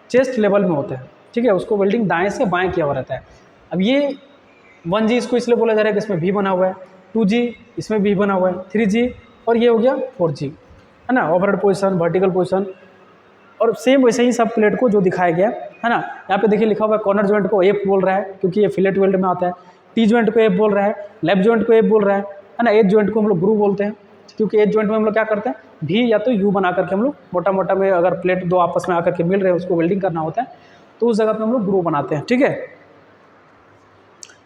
Speaker 1: चेस्ट लेवल में होता है, ठीक है, उसको वेल्डिंग दाएं से बाएं किया हुआ रहता है। अब ये 1G इसको इसलिए बोला जा रहा है कि इसमें भी बना हुआ है, 2G इसमें भी बना हुआ है, 3G, और ये हो गया 4G, है ना, ओवरहेड पोजीशन, वर्टिकल पोजीशन। और सेम वैसे ही सब प्लेट को जो दिखाया गया है ना। यहाँ पे देखिए लिखा हुआ है कॉर्नर जॉइंट को एफ बोल रहा है क्योंकि ये फिलेट वेल्ड में आता है, टी जॉइंट को एफ बोल रहा है, लेफ्ट जॉइंट को एफ बोल रहा है ना, एज जॉइंट को हम लोग ग्रूव बोलते हैं क्योंकि एज जॉइंट में हम लोग क्या करते हैं, भी या तो यू बना करके हम लोग मोटा मोटा में, अगर प्लेट दो आपस में आकर के मिल रहे हैं उसको वेल्डिंग करना होता है तो उस जगह पे हम लोग ग्रूव बनाते हैं, ठीक है।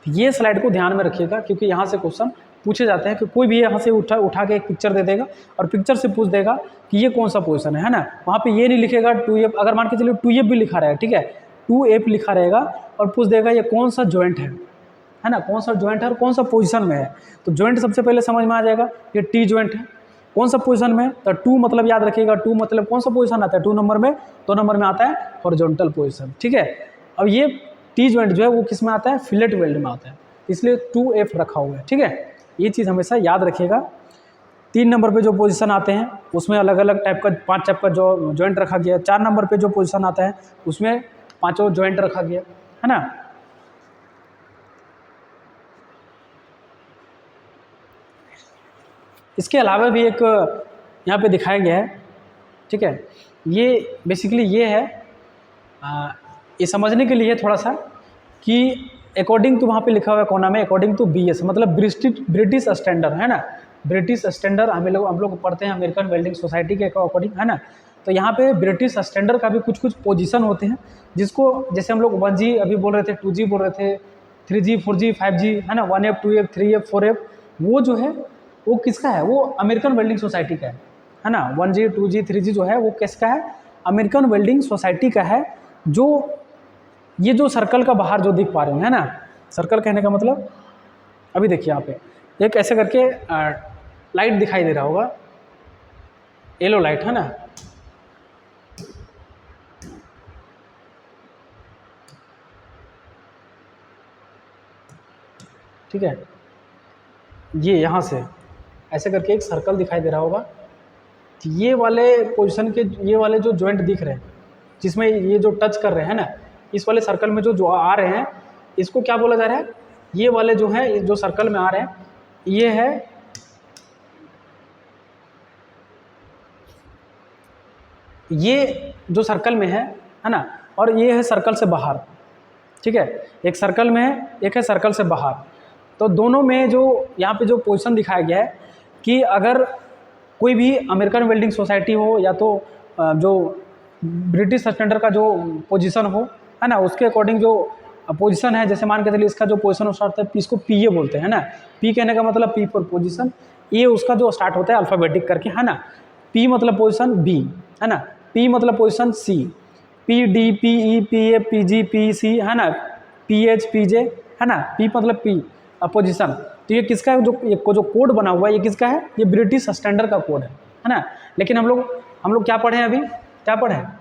Speaker 1: ये स्लाइड को ध्यान में रखिएगा क्योंकि यहाँ से क्वेश्चन पूछे जाते हैं कि कोई भी यहाँ से उठा के एक पिक्चर दे देगा और पिक्चर से पूछ देगा कि ये कौन सा पोजीशन है ना। वहाँ पे ये नहीं लिखेगा 2F, अगर मान के चलिए 2F भी लिखा रहेगा, ठीक है, 2F लिखा रहेगा और पूछ देगा ये कौन सा जॉइंट है ना, कौन सा जॉइंट है और कौन सा पोजीशन में है। तो जॉइंट सबसे पहले समझ में आ जाएगा, ये टी जॉइंट है, कौन सा पोजीशन में, तो 2 मतलब याद रखिएगा, 2 मतलब कौन सा पोजीशन आता है, 2 नंबर में, 2 नंबर में आता है हॉरिजॉन्टल पोजीशन, ठीक है। अब ये टी जॉइंट जो है वो किस में आता है, फिलेट वेल्ड में आता है, इसलिए 2F रखा हुआ है, ठीक है। ये चीज़ हमेशा याद रखिएगा। 3 नंबर पे जो पोजीशन आते हैं उसमें अलग अलग टाइप का 5 टाइप का जो जॉइंट रखा गया है। 4 नंबर पे जो पोजीशन आता है उसमें 5 जॉइंट रखा गया है ना। इसके अलावा भी एक यहाँ पे दिखाया गया है, ठीक है। ये बेसिकली ये है, ये समझने के लिए थोड़ा सा कि अकॉर्डिंग टू, वहाँ पे लिखा हुआ है कोना में अकॉर्डिंग टू BS, मतलब ब्रिटिश स्टैंडर्ड, है ना, ब्रिटिश स्टैंडर्ड हम लोग पढ़ते हैं अमेरिकन वेल्डिंग सोसाइटी के अकॉर्डिंग, है ना। तो यहाँ पे ब्रिटिश स्टैंडर्ड का भी कुछ पोजीशन होते हैं जिसको, जैसे हम लोग 1G अभी बोल रहे थे, 2G बोल रहे थे, 3G 4G 5G, है ना, 1F 2F 3F 4F, वो जो है वो किसका है, वो अमेरिकन वेल्डिंग सोसाइटी का है ना। 1G 2G 3G जो है वो किसका है, अमेरिकन वेल्डिंग सोसाइटी का है। जो ये जो सर्कल का बाहर जो दिख पा रहे हैं, है ना, सर्कल कहने का मतलब, अभी देखिए यहाँ पे एक ऐसे करके लाइट दिखाई दे रहा होगा, येलो लाइट, है ना। ठीक है, ये यहाँ से ऐसे करके एक सर्कल दिखाई दे रहा होगा। तो ये वाले पोजीशन के, ये वाले जो जॉइंट दिख रहे हैं जिसमें ये जो टच कर रहे हैं ना, इस वाले सर्कल में जो आ रहे हैं, इसको क्या बोला जा रहा है, ये वाले जो है, जो सर्कल में आ रहे हैं, ये है, ये जो सर्कल में है ना, और ये है सर्कल से बाहर। ठीक है, एक सर्कल में है, एक है सर्कल से बाहर। तो दोनों में जो यहाँ पे जो पोजीशन दिखाया गया है कि अगर कोई भी अमेरिकन वेल्डिंग सोसाइटी हो या तो जो ब्रिटिश स्टैंडर्ड का जो पोजीशन हो, है ना, उसके अकॉर्डिंग जो पोजीशन है, जैसे मान के चलिए इसका जो पोजीशन स्टार्ट होता है, इसको पी ए बोलते हैं ना। पी कहने का मतलब पी फॉर पोजीशन, ए उसका जो स्टार्ट होता है अल्फ़ाबेटिक करके, है ना। पी मतलब पोजीशन बी, है ना। पी मतलब position C, P D P E P A P G P C, है ना, पी एच पी जे, है ना। पी मतलब पी पोजीशन। तो ये किसका है, जो कोड बना हुआ है, ये किसका है, ये ब्रिटिश स्टैंडर्ड का कोड है ना। लेकिन हम लोग क्या पढ़े हैं अभी, क्या पढ़े हैं,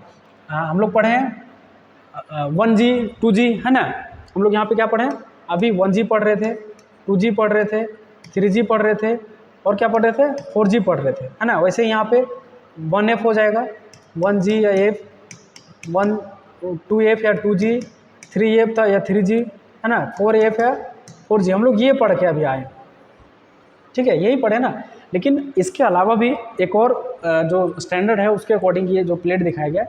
Speaker 1: हम लोग पढ़े हैं 1G 2G, है ना। हम लोग यहाँ पे क्या पढ़े हैं, अभी 1G पढ़ रहे थे, 2G पढ़ रहे थे, 3G पढ़ रहे थे, और क्या पढ़ रहे थे, 4G पढ़ रहे थे, है ना। वैसे यहाँ पे 1F हो जाएगा, 1G या F, 2F या 2G, 3F था या 3G, है ना, 4F या 4G। हम लोग ये पढ़ के अभी आए, ठीक है, यही पढ़े ना। लेकिन इसके अलावा भी एक और जो स्टैंडर्ड है उसके अकॉर्डिंग ये जो प्लेट दिखाया गया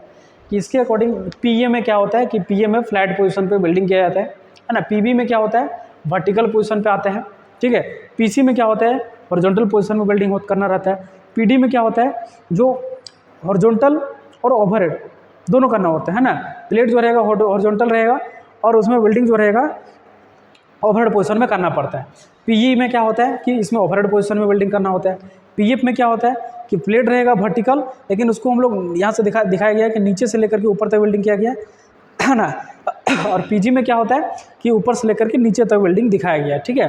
Speaker 1: कि इसके अकॉर्डिंग पीए में क्या होता है कि पीए में फ्लैट पोजीशन पे वेल्डिंग किया जाता है ना। पीबी में क्या होता है, वर्टिकल पोजीशन पे आते हैं, ठीक है। पीसी में क्या होता है, हॉरिजॉन्टल पोजीशन में वेल्डिंग करना रहता है। पीडी में क्या होता है, जो हॉरिजॉन्टल और ओवरहेड दोनों करना होता है ना। प्लेट जो रहेगा हॉरिजॉन्टल रहेगा और उसमें वेल्डिंग जो रहेगा ओवरहेड पोजीशन में करना पड़ता है। पीई में क्या होता है कि इसमें ओवरहेड पोजीशन में वेल्डिंग करना होता है। पीएफ में क्या होता है कि प्लेट रहेगा वर्टिकल, लेकिन उसको हम लोग यहाँ से दिखाया गया है कि नीचे से लेकर के ऊपर तक वेल्डिंग किया गया है ना। और पीजी में क्या होता है कि ऊपर से लेकर के नीचे तक वेल्डिंग दिखाया गया है, ठीक है।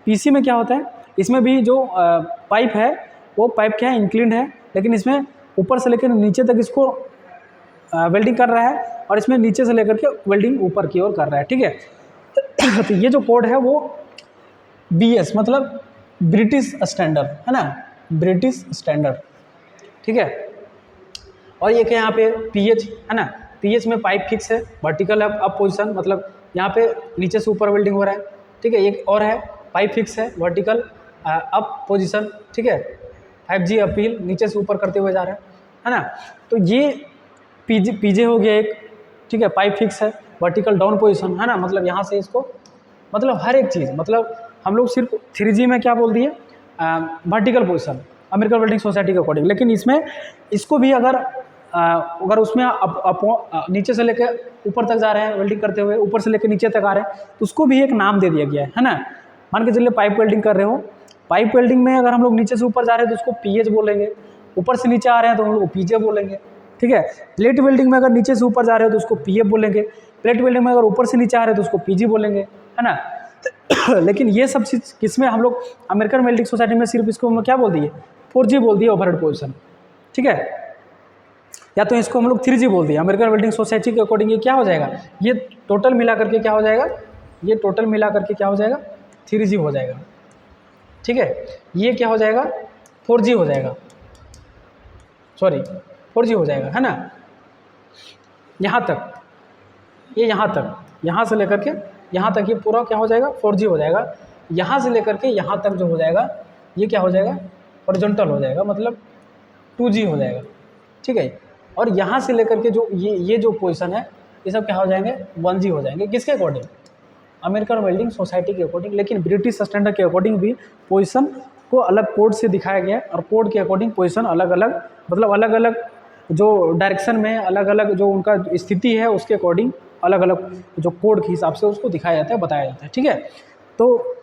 Speaker 1: पीसी में क्या होता है, इसमें भी जो पाइप है वो पाइप क्या है, इंक्लिन्ड है, लेकिन इसमें ऊपर से लेकर नीचे तक इसको वेल्डिंग कर रहा है, और इसमें नीचे से लेकर के वेल्डिंग ऊपर की ओर कर रहा है, ठीक है। तो ये जो कोड है वो BS मतलब ब्रिटिश स्टैंडर्ड, है ना, ब्रिटिश स्टैंडर्ड, ठीक है। और ये क्या यहाँ पे PH, है ना। PH में पाइप फिक्स है, वर्टिकल अप पोजीशन, मतलब यहाँ पे नीचे से ऊपर वेल्डिंग हो रहा है, ठीक है। एक और है पाइप फिक्स है, वर्टिकल अप पोजीशन, ठीक है। 5G अपील, नीचे से ऊपर करते हुए जा रहा है ना। तो ये PJ हो गया एक, ठीक है, पाइप फिक्स है, वर्टिकल डाउन पोजीशन, है ना। मतलब यहाँ से इसको, मतलब हर एक चीज़, मतलब हम लोग सिर्फ 3G में क्या बोल दिए, vertical position American welding society के अकॉर्डिंग। लेकिन इसमें इसको भी अगर उसमें नीचे से लेकर ऊपर तक जा रहे हैं वेल्डिंग करते हुए, ऊपर से लेकर नीचे तक आ रहे हैं, तो उसको भी एक नाम दे दिया गया है ना। मान के चलिए पाइप वेल्डिंग कर रहे हो, पाइप वेल्डिंग में अगर हम लोग नीचे से ऊपर जा रहे हैं तो उसको PH बोलेंगे, ऊपर से नीचे आ रहे हैं तो हम लोग PJ बोलेंगे, ठीक है। प्लेट वेल्डिंग में अगर नीचे से ऊपर जा रहे हो तो उसको PF बोलेंगे, प्लेट वेल्डिंग में अगर ऊपर से नीचे आ रहे हैं तो उसको PG बोलेंगे, है ना। लेकिन ये सब चीज़ किसमें, हम लोग अमेरिकन वेल्डिंग सोसाइटी में सिर्फ इसको हम लोग क्या बोल दिए, 4G बोल दिए ओवरहेड पोजीशन, ठीक है। या तो इसको हम लोग 3G बोल दिए। अमेरिकन वेल्डिंग सोसाइटी के अकॉर्डिंग ये क्या हो जाएगा, ये टोटल मिला करके क्या हो जाएगा, ये टोटल मिला करके क्या हो जाएगा, 3G हो जाएगा, ठीक है। ये क्या हो जाएगा, 4G हो जाएगा, सॉरी 4G हो जाएगा, है ना। यहाँ तक, ये यहाँ तक, यहाँ से लेकर के यहाँ तक ये पूरा क्या हो जाएगा, 4G हो जाएगा। यहाँ से लेकर के यहाँ तक जो हो जाएगा ये क्या हो जाएगा, हॉरिजॉन्टल हो जाएगा, मतलब 2G हो जाएगा, ठीक है। और यहाँ से लेकर के जो ये जो पोजीशन है ये सब क्या हो जाएंगे, 1G हो जाएंगे। किसके अकॉर्डिंग, अमेरिकन वेल्डिंग सोसाइटी के अकॉर्डिंग। लेकिन ब्रिटिश स्टैंडर्ड के अकॉर्डिंग भी पोजीशन को अलग कोड से दिखाया गया है, और कोड के अकॉर्डिंग पोजीशन अलग अलग, मतलब अलग अलग जो डायरेक्शन में अलग अलग जो उनका स्थिति है उसके अकॉर्डिंग अलग अलग जो कोड के हिसाब से उसको दिखाया जाता है, बताया जाता है, ठीक है। तो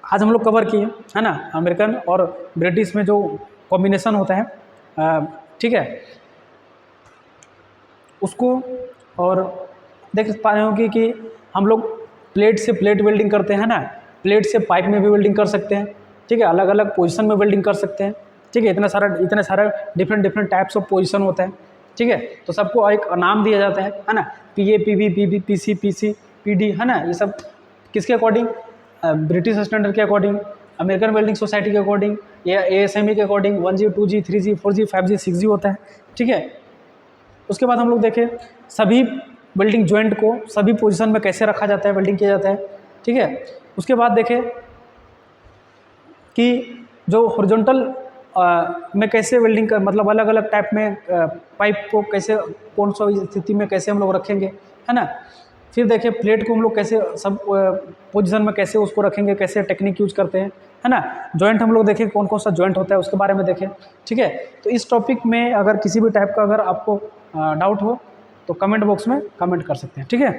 Speaker 1: आज हम लोग कवर किए, है ना, अमेरिकन और ब्रिटिश में जो कॉम्बिनेशन होता है, ठीक है, उसको। और देख पा रहे होंगे कि हम लोग प्लेट से प्लेट वेल्डिंग करते हैं ना, प्लेट से पाइप में भी वेल्डिंग कर सकते हैं, ठीक है, अलग अलग पोजीशन में वेल्डिंग कर सकते हैं, ठीक है, इतने सारा डिफरेंट टाइप्स ऑफ पोजीशन होता है, ठीक है। तो सबको एक नाम दिया जाता है ना, PA PB PB PC PC PD, है ना, ये सब किसके अकॉर्डिंग, ब्रिटिश स्टैंडर्ड के अकॉर्डिंग, अमेरिकन वेल्डिंग सोसाइटी के अकॉर्डिंग, या ASME के according 1G 2G 3G 4G 5G 6G होता है, ठीक है। उसके बाद हम लोग देखें सभी वेल्डिंग जॉइंट को सभी पोजीशन में कैसे रखा जाता है, वेल्डिंग किया जाता है, ठीक है। उसके बाद देखें कि जो हॉरिजॉन्टल में कैसे वेल्डिंग कर, मतलब अलग अलग टाइप में पाइप को कैसे कौन सा स्थिति में कैसे हम लोग रखेंगे, है ना। फिर देखिए प्लेट को हम लोग कैसे सब पोजीशन में कैसे उसको रखेंगे, कैसे टेक्निक यूज करते हैं, है ना। जॉइंट हम लोग देखें कौन कौन सा जॉइंट होता है उसके बारे में देखें, ठीक है। तो इस टॉपिक में अगर किसी भी टाइप का अगर आपको डाउट हो तो कमेंट बॉक्स में कमेंट कर सकते हैं, ठीक है।